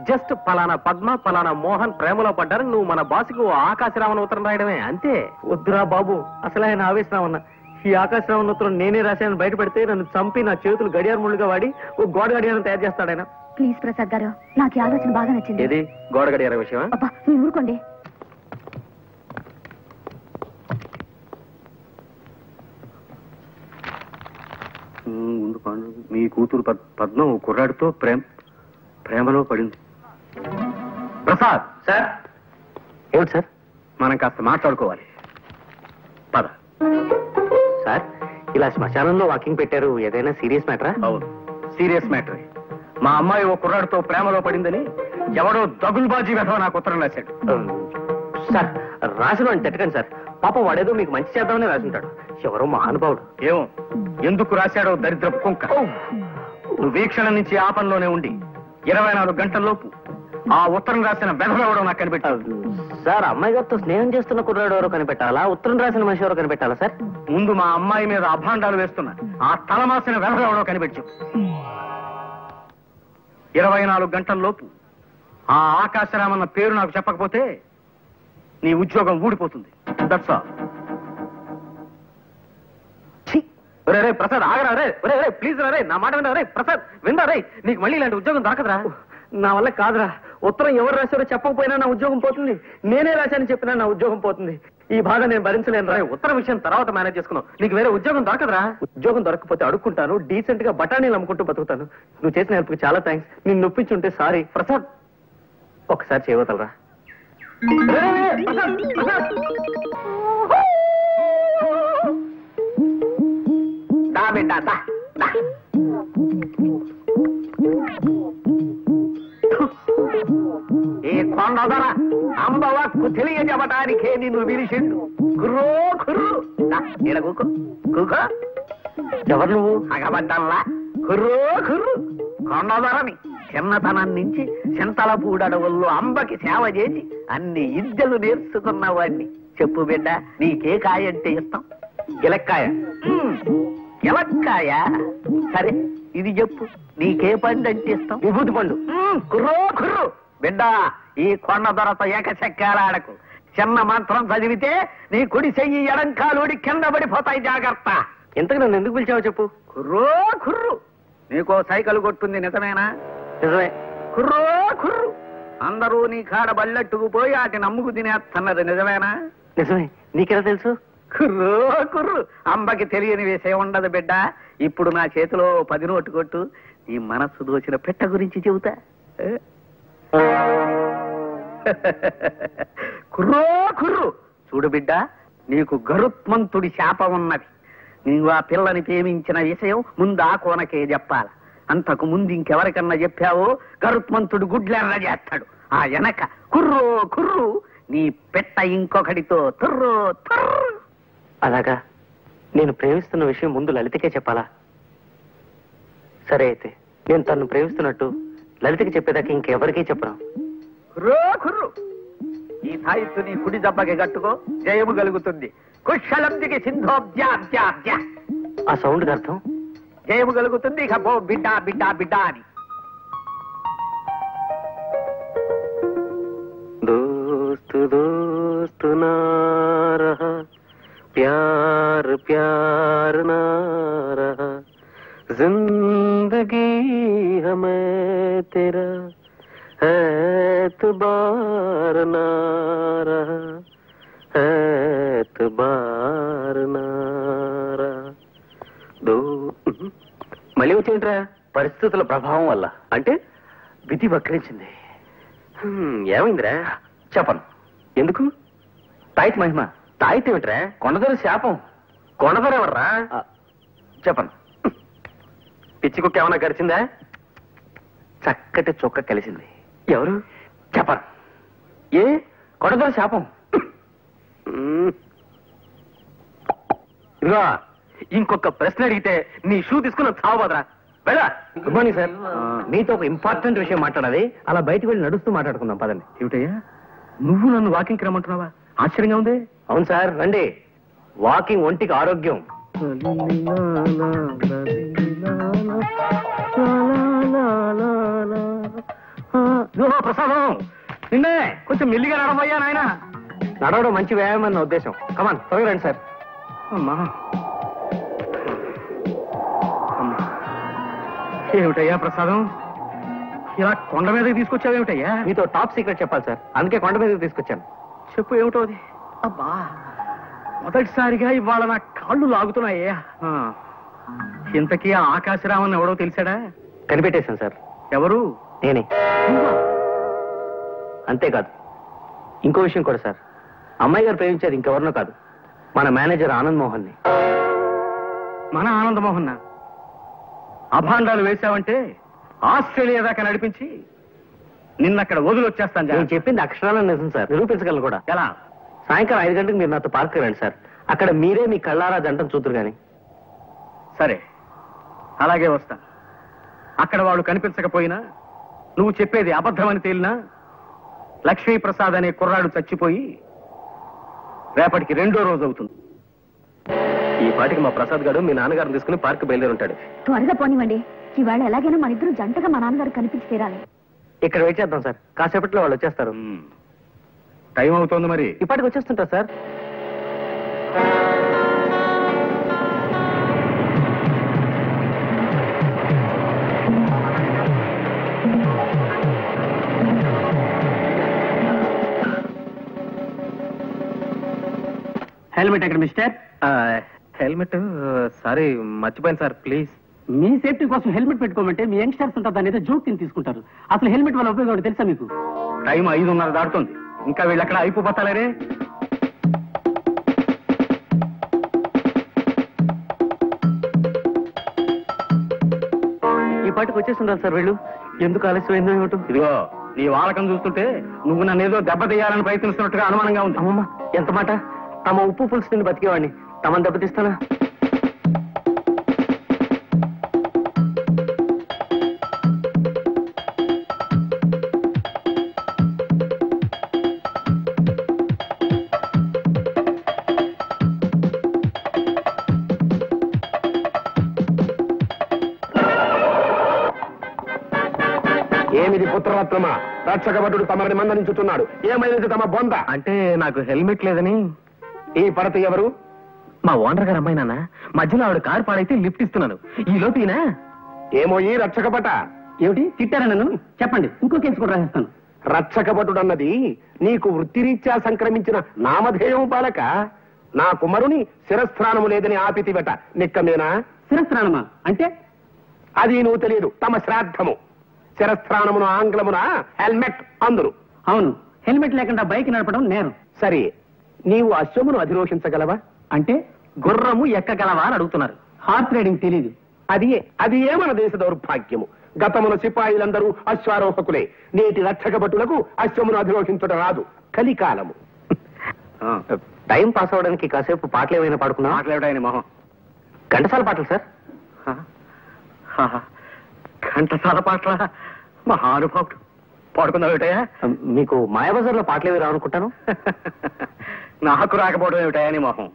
జస్ట్ పలానా పద్మ పలానా మోహన్ ప్రేమలో పడ్డారని నువ్వు మన బాసుకు ఆకాశరామన్ ఉత్తరం రాయడమే, అంతే. వద్దురా బాబు, అసలు ఆయన ఆవేశరామన్న. ఈ ఆకాశరామన్ ఉత్తరం నేనే రాశానని బయట పెడితే నన్ను చంపి నా చేతులు గడియార ముళ్ళుగా వాడి ఓ గోడ గడియారం తయారు చేస్తాడు ఆయన. ప్లీజ్ ప్రసాద్ గారు, నాకు ఈ ఆలోచన బాగా నచ్చింది. ఏది గోడ గడియార విషయమా? అబ్బా మీరు ఊరుకోండి. మీ కూతురు పద్మ ఓ కుర్రాడితో ప్రేమలో పడింది. ప్రసాద్ సార్. ఏమిటి సార్? మనం కాస్త మాట్లాడుకోవాలి. పద. సార్, ఇలా శ్మశానంలో వాకింగ్ పెట్టారు, ఏదైనా సీరియస్ మ్యాటరా? అవును, సీరియస్ మ్యాటరే. మా అమ్మాయి ఓ కుర్రాడితో ప్రేమలో పడిందని ఎవడో దగులుబాజీ వెధవ నాకు ఉత్తరం రాశాడు. సార్, రాసిన అని తిట్టకండి సార్. పాపం వాడేదో మీకు మంచి చేద్దామని రాసుంటాడు. ఎవరో మహానుభావుడు. ఏమో ఎందుకు రాశాడో దరిద్రపు కుంక. నువ్వు వీక్షణ నుంచి ఆ పనిలోనే ఉండి 24 గంటల్లోపు ఆ ఉత్తరం రాసిన వెధవెవడో నాకు కనిపెట్టాలి. సార్, అమ్మాయి గారితో స్నేహం చేస్తున్న కుర్రాడు ఎవరో కనిపెట్టాలా, ఉత్తరం రాసిన మనిషి ఎవరో కనిపెట్టాలా సార్? ముందు మా అమ్మాయి మీద అభాండాలు వేస్తున్న ఆ తలమాసిన వెధవెవడో కనిపెట్టు. 24 గంటల్లోపు ఆ ఆకాశరామన్న పేరు నాకు చెప్పకపోతే నీ ఉద్యోగం ఊడిపోతుంది. That's all. రే ప్రసాద్, ఆగరా రే. రే ప్లీజ్ రా రే, నా మాట వినరా రే. ప్రసాద్ వినరా రే, నీకు మళ్ళీ ఇలాంటి ఉద్యోగం దొరకదురా. నా వల్ల కాదురా. ఉత్తరం ఎవరు రాశారో చెప్పకపోయినా నా ఉద్యోగం పోతుంది. నేనే రాశానని చెప్పినా నా ఉద్యోగం పోతుంది. ఈ బాధ నేను భరించలేను రా. ఉత్తరం విషయం తర్వాత మేనేజ్ చేసుకున్నావు. నీకు వేరే ఉద్యోగం దొరకదురా. ఉద్యోగం దొరకకపోతే అడుక్కుంటాను, డీసెంట్ గా బఠానీలు అమ్ముకుంటూ బతుకుతాను. నువ్వు చేసిన హెల్ప్కి చాలా థ్యాంక్స్. నిన్ను నొప్పించుంటే సారీ. ప్రసాద్, ఒకసారి చేయవతలరా. బిడ్డ ఈ కొండదర అంబవక్కు తెలియజెప్పటానికే నిన్ను విరిసిండు. కుర్రో కుర్రు కూకో కూకో. ఎవరు నువ్వు? అగబడ్డల్లా కుర్రో కుర్రు. కొండదరని చిన్నతనం నుంచి చింతల పూడడవుల్లో అంబకి సేవ చేసి అన్ని విద్యలు నేర్చుకున్నవాడిని. చెప్పు బిడ్డ, నీకే కాయ అంటే ఇష్టం? గిలక్కాయ. గిలక్కాయ? సరే ఇది చెప్పు, నీకే పండు అంటే ఇష్టం? విభూతి పండు. కుర్రో కుర్రు. బిడ్డ, ఈ కొండ దొరత ఏకచక్రాడకు. చిన్న మంత్రం చదివితే నీ కుడి చెయ్యి ఎడంకాలుడి కింద పడిపోతాయి, జాగ్రత్త. ఇంతకు నన్ను ఎందుకు పిలిచావో చెప్పు. కుర్రో కుర్రు. నీకో సైకిల్ కొట్టుంది, నిజమేనా? నిజమే. కుర్రో కుర్రు. అందరూ నీ కాడ బల్లెట్టుకు పోయి వాటిని నమ్ముకు తినేస్తున్నది, నిజమేనా? నిజమే. నీకెలా తెలుసు? కుర్రో కుర్రు. అంబకి తెలియని విషయం ఉండదు బిడ్డ. ఇప్పుడు నా చేతిలో 10 నోటు కొట్టు, నీ మనస్సు దోచిన పెట్ట గురించి చెబుతా. కుర్రో కుర్రు. చూడు బిడ్డ, నీకు గరుత్మంతుడి శాపం ఉన్నది. నీవు ఆ పిల్లని ప్రేమించిన విషయం ముందు ఆ కోనకే చెప్పాల. అంతకు ముందు ఇంకెవరికన్నా చెప్పావో గరుత్మంతుడు గుడ్లెర్ర చేస్తాడు. ఆ వెనక కుర్రో కుర్రు నీ పెట్ట ఇంకొకటితో తుర్రో తుర్రు. అలాగా? నేను ప్రేమిస్తున్న విషయం ముందు లలితకే చెప్పాలా? సరే అయితే నేను తను ప్రేమిస్తున్నట్టు లలితకి చెప్పేదాకా ఇంకెవరికీ చెప్పను. కుర్రో కుర్రు. ఈ తాయిత్తు నీ కుడి దెబ్బకి కట్టుకో, జయము కలుగుతుంది. కుశలందికి సింధోబ్జాబ్జాబ్జా. ఆ సౌండ్ అర్థం జయము కలుగుతుంది. ఇక పో బిడ్డ బిడ్డ బిడ్డ అని. दोस्त दोस्त ना रहा, प्यार प्यार ना रहा, जिंदगी हमें तेरा एतबार ना रहा, एतबार ना रहा. మళ్ళీ వచ్చింట్రా? పరిస్థితుల ప్రభావం వల్ల. అంటే విధి వక్రించింది. ఏమైందిరా? చెప్పను. ఎందుకు? తాయిత్ మహిమ. తాయిత్ ఏమిట్రా? కొండదొర శాపం. కొండదొర ఎవర్రా? చెప్పను. పిచ్చి కుక్క ఏమన్నా గడిచిందా? చక్కటి చొక్క కలిసింది. ఎవరు? చెప్పను. ఏ కొండదొర శాపం? ఇదిగో ఇంకొక ప్రశ్న అడిగితే నీ షూ తీసుకుని చావబోదరా. వెళ్ళా. Good morning sir. మీతో ఒక ఇంపార్టెంట్ విషయం మాట్లాడాలి. అలా బయటకు వెళ్ళి నడుస్తూ మాట్లాడుకుందాం పదండి. ఏమిటయ్యా నువ్వు నన్ను వాకింగ్కి రమ్మంటున్నావా? ఆశ్చర్యంగా ఉంది. అవును సార్, రండి. వాకింగ్ ఒంటికి ఆరోగ్యం. ప్రసాదం నిన్నే కొంచెం మెల్లిగా నడవయ్యా నాయన. నడవడం మంచి వ్యాయామం అన్న ఉద్దేశం. కమాన్ త్వరగా రండి సార్. అమ్మా ఏమిటయ్యా ప్రసాదం, ఇలా కొండ మీదకి తీసుకొచ్చావేమిటయ్యా? మీతో టాప్ సీక్రెట్ చెప్పాలి సార్, అందుకే కొండ మీదకి తీసుకొచ్చాను. చెప్పు ఏమిటో అది. అబ్బా మొదటిసారిగా ఇవాళ నా కాళ్ళు లాగుతున్నాయ్యా. ఇంతకీ ఆ ఆకాశరామన్ ఎవడో తెలిసాడా? కనిపెట్టేశాను సార్. ఎవరు? నేనే. అంతేకాదు ఇంకో విషయం కూడా సార్. అమ్మాయి గారు ప్రేమించేది ఇంకెవరినో కాదు, మన మేనేజర్ ఆనంద్ మోహన్ ని. మన ఆనంద్ మోహన్ అభాండాలు వేశావంటే ఆస్ట్రేలియా దాకా నడిపించి నిన్నక్కడ వదిలొచ్చేస్తాను. నేను చెప్పింది అక్షరాలను నిజం సార్, నిరూపించగలను కూడా. ఎలా? సాయంకాలం 5 గంటలకు మీరు నాతో పార్క్ రండి సార్. అక్కడ మీరే మీ కళ్ళారా జంటను చూతురు గాని. సరే అలాగే వస్తా. అక్కడ వాడు కనిపించకపోయినా, నువ్వు చెప్పేది అబద్ధమని తేలినా, లక్ష్మీప్రసాద్ అనే కుర్రాడు చచ్చిపోయి రేపటికి 2వ రోజు అవుతుంది. ఈ పాటికి మా ప్రసాద్ గారు మీ నాన్నగారిని తీసుకుని పార్క్ బయలుదేరి ఉంటాడు. త్వరగా పోనివ్వండి. ఇవాళ ఎలాగైనా మన ఇద్దరు జంటగా మా నాన్నగారు కనిపించి తీరాలి. ఇక్కడ వెయిట్ చేద్దాం సార్, కాసేపట్లో వాళ్ళు వచ్చేస్తారు. టైం అవుతోంది మరి. ఇప్పటికి వచ్చేస్తుంటారు సార్. హెల్మెట్ ఎక్కడ మిస్టర్? హెల్మెట్ సారీ మర్చిపోయాను సార్, ప్లీజ్. మీ సేఫ్టీ కోసం హెల్మెట్ పెట్టుకోమంటే మీ యంగ్స్టర్స్ అంతా దాని ఏదో జోక్ కింద తీసుకుంటారు. అసలు హెల్మెట్ వల్ల ఉపయోగం తెలుసా మీకు? టైం 5:30 దాటుతుంది, ఇంకా వీళ్ళు ఎక్కడ అయిపోతారే. ఈ పాటికి వచ్చేస్తుంటారు సార్ వీళ్ళు. ఎందుకు ఆలస్యమైందో ఏమిటో. ఇదిగో నీ వాలకం చూస్తుంటే నువ్వు నన్ను ఏదో దెబ్బతీయాలని ప్రయత్నిస్తున్నట్టుగా అనుమానంగా ఉంది. అమ్మమ్మ ఎంత మాట! తమ ఉప్పు పులుసు తిని బతికేవాడిని తమను దెబ్బతీస్తానా? ఏమిది పుత్రరత్నమా? రక్షకభటుడు తమని మందలించుతున్నాడు. ఏమైనది తమ బొంద? అంటే నాకు హెల్మెట్ లేదని. ఈ పడత ఎవరు? మా ఓనర్ గారు అమ్మాయి నాన్న. మధ్యలో ఆవిడ కారు పాడైతే లిఫ్ట్ ఇస్తున్నాను. ఈ లోపీనా? ఏమో ఈ రక్షకభట. ఏమిటి తిట్టారా నన్ను? చెప్పండి, ఇంకో కేసు కూడా రాసేస్తాను. రక్షకభటుడన్నది నీకు వృత్తిరీత్యా సంక్రమించిన నామధేయం బాలక. నా కుమారుని శిరస్త్రాణము లేదని ఆపితివట. నిక్కమేనా? శిరస్త్రాణమా అంటే? అది నువ్వు తెలియదు. తమ శ్రాద్ధము. శిరస్త్రాణమును ఆంగ్లమున హెల్మెట్ అందురు. అవును, హెల్మెట్ లేకుండా బైక్ నడపడం నేరం. సరే, నీవు అశ్వమును అధిరోహించగలవా? అంటే గుర్రము ఎక్కగలవా అని అడుగుతున్నారు. హార్స్ రైడింగ్ తెలీదు. అది ఏ మన దేశ దౌర్భాగ్యము. గతమున సిపాయిలందరూ అశ్వారోహకులే. నేటి రక్షకభటులకు అశ్వమును అధిరోహించడం రాదు. కలికాలము. టైం పాస్ అవడానికి కాసేపు పాటలు ఏమైనా పాడుకున్నా? మాట్లాడాయని మొహం. ఘంటసాల పాటలు సార్. ఘంటసాల పాటల మహానుభావుడు పాడుకుందాం ఏమిటయా? మీకు మాయాబజార్లో పాటలు ఏవి రానుకుంటాను. నాకు రాకపోవడం ఏమిటయా నీ మొహం?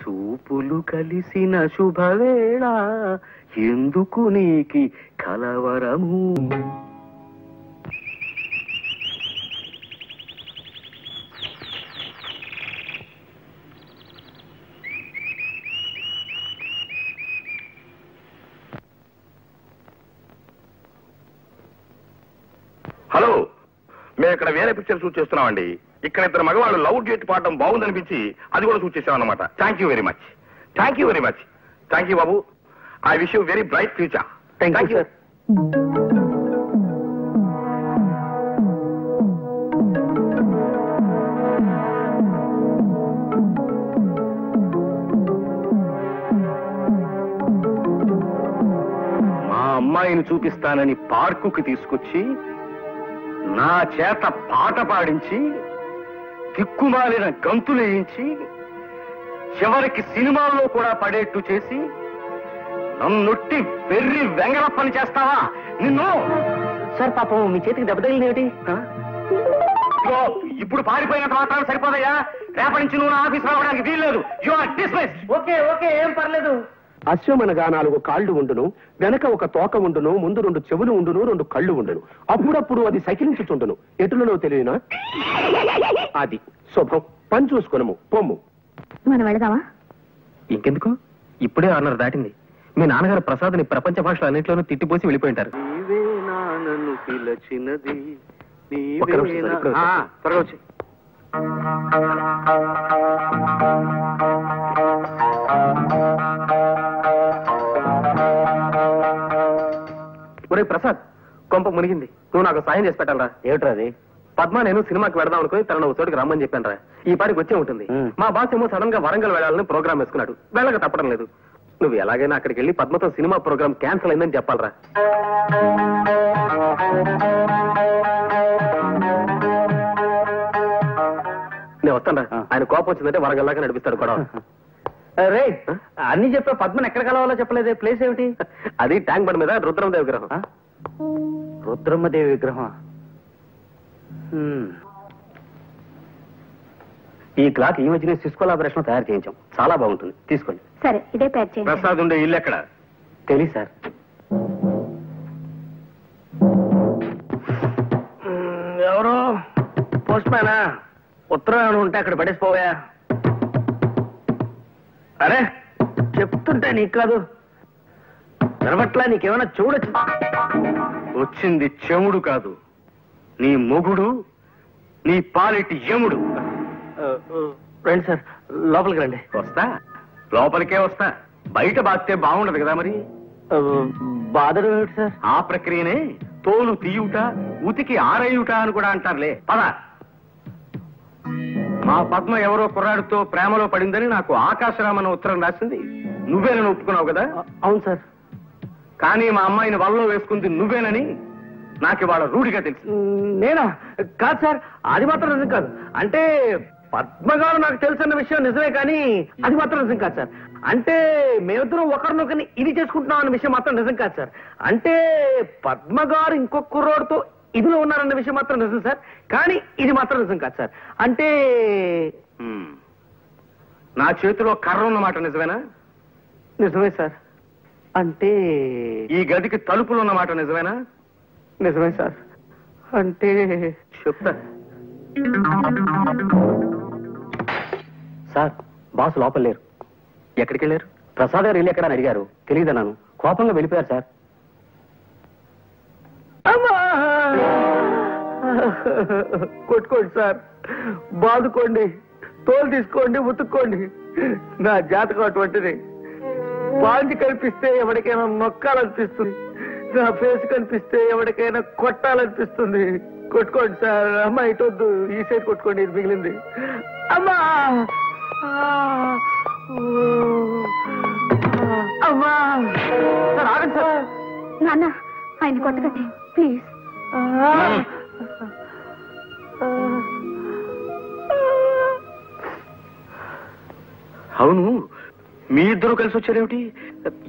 చూపులు కలిసిన శుభవేళ ఎందుకు నీకి కలవరము. హలో, మేము ఇక్కడ వేరే పిక్చర్ షూట్ చేస్తున్నామండి. ఇక్కడ ఇద్దరు మగవాళ్ళు లవ్ డ్యూట్ పాడడం బాగుందనిపించి అది కూడా షూట్ చేసాం అన్నమాట. Thank you very much. Thank you very much. Thank you Babu. I wish you very bright future. Thank you. మా అమ్మాయిని చూపిస్తానని పార్కుకి తీసుకొచ్చి నా చేత పాట పాడించి దిక్కుమాలిన గంతులు వేయించి చివరికి సినిమాల్లో కూడా పడేట్టు చేసి నన్నొట్టి వెర్రి వెంగళ పని చేస్తావా నిన్ను? సార్ పాపం మీ చేతికి దెబ్బ తగిలింది ఏమిటి? ఇప్పుడు పారిపోయినంత మాత్రం సరిపోదయ్యా. రేపటి నుంచి నువ్వు నా ఆఫీస్ రావడానికి వీల్లేదు. You are dismissed. Okay okay, ఏం పర్లేదు. అశ్వమనగా 4 కాళ్ళు ఉండును, వెనక ఒక తోక ఉండును, ముందు 2 చెవులు ఉండును, 2 కళ్ళు ఉండును. అప్పుడప్పుడు అది సకిలించుతుండును. ఎటులలో తెలియనా? అది శుభం. పని చూసుకునము పొమ్ము. మనం వెళదామా? ఇంకెందుకు, ఇప్పుడే 6:30 దాటింది. మీ నాన్నగారు ప్రసాద్ని ప్రపంచ భాషలు అన్నింటిలోనూ తిట్టిపోసి వెళ్ళిపోయింటారు. నీవే నన్ను పిలచినది, ఒక్క నిమిషం సార్, ఇప్పుడే వచ్చేస్తాను. త్వరగా వచ్చి. ఒరే ప్రసాద్, కొంప మునిగింది. నువ్వు నాకు సాయం చేసి పెట్టాలరా. ఏమిట్రా అది? పద్మ నేను సినిమాకి వెళదాం అనుకుని తన ఒక చోటుకి రమ్మని చెప్పాను రా. ఈ పాటికి వచ్చే ఉంటుంది. మా బాస్ ఏమో సడన్ గా వరంగల్ వెళ్ళాలని ప్రోగ్రామ్ వేసుకున్నాడు. వెళ్ళక తప్పడం లేదు. నువ్వు ఎలాగైనా అక్కడికి వెళ్ళి పద్మతో సినిమా ప్రోగ్రామ్ క్యాన్సిల్ అయిందని చెప్పాలరా. నేను వస్తాను. ఆయన కోపం వచ్చిందంటే వరంగల్ దాకా నడిపిస్తాడు కూడా. రే, అన్ని చెప్పా, పద్మని ఎక్కడ కలవాలో చెప్పలేదే. ప్లేస్ ఏమిటి? అది ట్యాంక్ బండ్ మీద రుద్రమదేవి విగ్రహం. రుద్రమ్మదేవి విగ్రహం. ఈ క్లాక్ ఈ మధ్యనే సిస్కో లాబరేషన్ తయారు చేయించాం. చాలా బాగుంటుంది, తీసుకోండి. సరే, ఇదే ప్యాక్ చేయండి. ప్రసాద్ ఉండే ఇల్లు ఎక్కడ? తెలియదు సార్. ఎవరు? పోస్ట్ మ్యానా? ఉత్తరం ఉంటే అక్కడ పడేసిపోయా. అరే, చెప్తుంటే నీకు కాదు వినబట్లా? నీకేమైనా చూడొచ్చు. వచ్చింది చెముడు కాదు, నీ మొగుడు, నీ పాలిటి యముడు. రండి సార్, లోపలికి రండి. వస్తా, లోపలికే వస్తా. బయట బాస్తే బాగుండదు కదా మరి. బాధలు ఏమిటి సార్? ఆ ప్రక్రియనే తోలు తీయుట, ఉతికి ఆరేయుట అని కూడా అంటారులే. పద. మా పద్మ ఎవరో కుర్రాడితో ప్రేమలో పడిందని నాకు ఆకాశరామన్న ఉత్తరం రాసింది నువ్వేనని ఒప్పుకున్నావు కదా? అవును సార్. కానీ మా అమ్మాయిని వల్లో వేసుకుంది నువ్వేనని నాకు ఇవాళ రూఢిగా తెలుసు. నేనా? కాదు సార్, అది మాత్రం నిజం కాదు. అంటే పద్మగారు నాకు తెలుసన్న విషయం నిజమే, కానీ అది మాత్రం నిజం కాదు సార్. అంటే మేమిద్దరం ఒకరినొకరిని ఇది చేసుకుంటున్నాం అన్న విషయం మాత్రం నిజం కాదు సార్. అంటే పద్మగారు ఇంకొక కుర్రోడితో ఇదిలో ఉన్నారన్న విషయం మాత్రం నిజం సార్, కానీ ఇది మాత్రం నిజం కాదు సార్. అంటే నా చేతిలో కర్ర ఉన్నమాట నిజమేనా? నిజమే సార్. అంటే ఈ గదికి తలుపులు ఉన్నమాట నిజమేనా? నిజమే సార్. అంటే చెప్తా. సార్, బాస్ లోపల లేరు. ఎక్కడికి వెళ్ళారు? ప్రసాద్ గారు ఇల్లు ఎక్కడ అని అడిగారు. తెలియదన్నాను. కోపంగా వెళ్ళిపోయారు సార్. కొట్టుకోండి సార్, బాదుకోండి, తోలు తీసుకోండి, ఉతుక్కోండి. నా జాతకం అటువంటిది. బాంతి కనిపిస్తే ఎవరికైనా నొక్కాలనిపిస్తుంది, నా ఫేస్ కనిపిస్తే ఎవరికైనా కొట్టాలనిపిస్తుంది. కొట్టుకోండి సార్. అమ్మా ఇటొద్దు, ఈ సైడ్ కొట్టుకోండి, ఇది మిగిలింది. అమ్మా అమ్మా. సార్ ఆగండి సార్. నాన్న, ఆయన కొట్టకండి ప్లీజ్. అవును, మీ ఇద్దరు కలిసి వచ్చారేమిటి?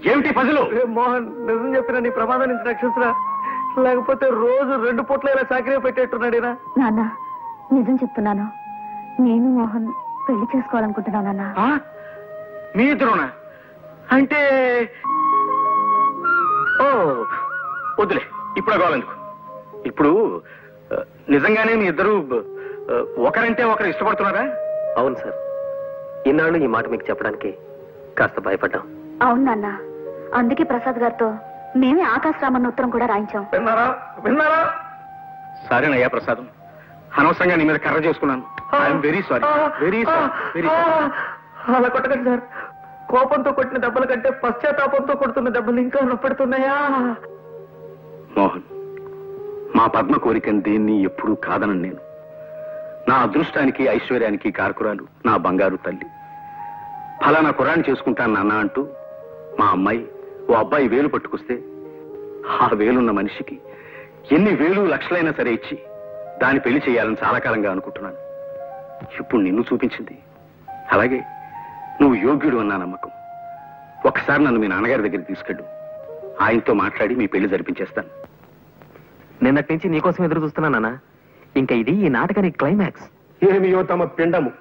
ఏమిటి పజలు? మోహన్, నిజం చెప్పిన నీ ప్రమాదం నుంచి రక్షించరా. లేకపోతే రోజు 2 పూట్ల ఇలా చాకరీ పెట్టేట్టున్నాడేనా? నాన్న నిజం చెప్తున్నాను, నేను మోహన్ పెళ్లి చేసుకోవాలనుకుంటున్నాను నాన్న. మీ ఇద్దరునా? అంటే ఓ వద్దులే, ఇప్పుడు కావాలనుకో. ఇప్పుడు నిజంగానే మీ ఇద్దరు ఒకరంటే ఒకరు ఇష్టపడుతున్నారా? అవును సార్, ఇన్నాళ్ళు ఈ మాట మీకు చెప్పడానికి కాస్త భయపడ్డాం. అవును నాన్న, అందుకే ప్రసాద్ గారితో మేమే ఆకాశరామన్న ఉత్తరం కూడా రాయించాం. విన్నారా? సారీనయ్యా ప్రసాదం, అనవసరంగా నీ మీద కర్ర చేసుకున్నాను. I'm very sorry, very sorry, very sorry. అలా కొట్టకండి సార్. కోపంతో కొట్టిన దెబ్బల కంటే పశ్చాత్తాపంతో కొడుతున్న దెబ్బలు ఇంకా నొప్పెడుతున్నాయా? మోహన్, మా పద్మ కోరికని దేన్ని ఎప్పుడూ కాదనను నేను. నా అదృష్టానికి ఐశ్వర్యానికి కారకురాలు నా బంగారు తల్లి. ఫలానా కుర్రాన్ని చేసుకుంటాను నాన్న అంటూ మా అమ్మాయి ఓ అబ్బాయి వేలు పట్టుకొస్తే ఆ వేలున్న మనిషికి ఎన్ని వేలు లక్షలైనా సరే ఇచ్చి దాన్ని పెళ్లి చేయాలని చాలా కాలంగా అనుకుంటున్నాను. ఇప్పుడు నిన్ను చూపించింది. అలాగే నువ్వు యోగ్యుడు అన్న నమ్మకం. ఒకసారి నన్ను మీ నాన్నగారి దగ్గరికి తీసుకెళ్ళు, ఆయనతో మాట్లాడి మీ పెళ్లి జరిపించేస్తాను. నిన్నటి నుంచి నీకోసం ఎదురు చూస్తున్నానా? ఇంకా ఇది ఈ నాటకానికి క్లైమాక్స్. ఏమియో తమ పిండము.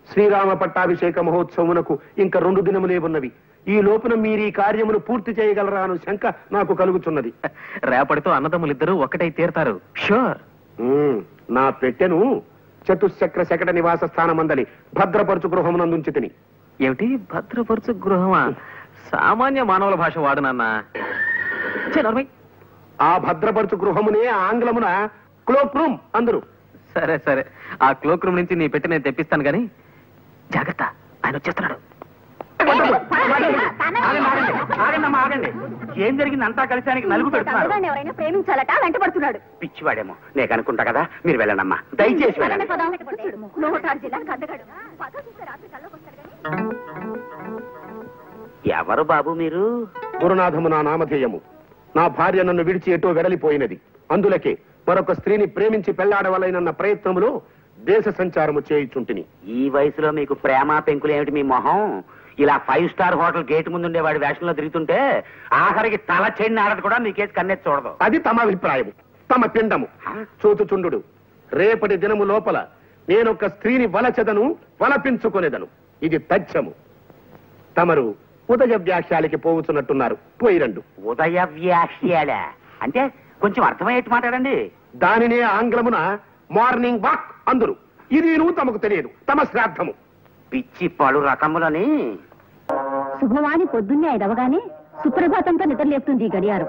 శ్రీరామ పట్టాభిషేక మహోత్సవమునకు ఇంకా 2 దినములే ఉన్నవి. ఈ లోపున మీరు ఈ కార్యమును పూర్తి చేయగలరా అను శంక నాకు కలుగుతున్నది. రేపటితో అన్నదమ్ములిద్దరూ ఒక్కటై తీరతారు. షూర్. నా పెట్టెను చతుశ్చక్ర శకట నివాస స్థానమందలి భద్రపరచు గృహమునందుంచి తిని. ఏమిటి భద్రపరచు గృహమా? సామాన్య మానవుల భాష వాడునన్నా. ఆ భద్రపరచు గృహమునే ఆంగ్లమున క్లోక్ రూమ్ అందరు. సరే సరే, ఆ క్లోక్ రూమ్ నుంచి నీ పెట్టి నేను తెప్పిస్తాను గాని జాగ్రత్త, ఆయన వచ్చేస్తున్నాడు. ఆగండి. ఏం జరిగింది? అంతా కలిసానికి నలుగు పెడుతున్నారు. ఎవరైనా ప్రేమించాలట వెంటబడుతున్నాడు. పిచ్చివాడేమో నేను అనుకుంటా కదా. మీరు వెళ్ళండమ్మా, దయచేసి వెళ్ళండి. ఎవరు బాబు మీరు? గురునాథము నా నామధేయము. నా భార్య నన్ను విడిచి ఎటో వెడలిపోయినది. అందులకే మరొక స్త్రీని ప్రేమించి పెళ్లాడవలైనన్న ప్రయత్నములో దేశ సంచారము చేయుచుంటిని. ఈ వయసులో మీకు ప్రేమ పెంకులు ఏమిటి? మీ మొహం ఇలా 5 స్టార్ హోటల్ గేట్ ముందు ఉండేవాడి వేషంలో తిరుగుతుంటే ఆఖరికి తల చెండి ఆడది కూడా మీకేసి కన్నెత్తి చూడదు. అది తమ అభిప్రాయం, తమ పిండము. చూచుచుండు, రేపటి దినము లోపల నేనొక స్త్రీని వలచెదను, వలపించుకొనేదను. ఇది తథ్యము. తమరు ఉదయ వ్యాఖ్యాలకి పోవుచున్నట్టున్నారు. పోయిరండు. ఉదయ వ్యాఖ్యాల అంటే కొంచెం అర్థమయ్యేట్టు మాట్లాడండి. దానినే ఆంగ్లమున మార్నింగ్ వాక్ అందరు. ఇది తమకు తెలియదు, తమ శ్రాద్ధము. పిచ్చి పలు రకములని. శుభవాణి పొద్దున్నే 5 అవగానే సుప్రభాతంతో నిద్రలేపుతుంది ఈ గడియారం.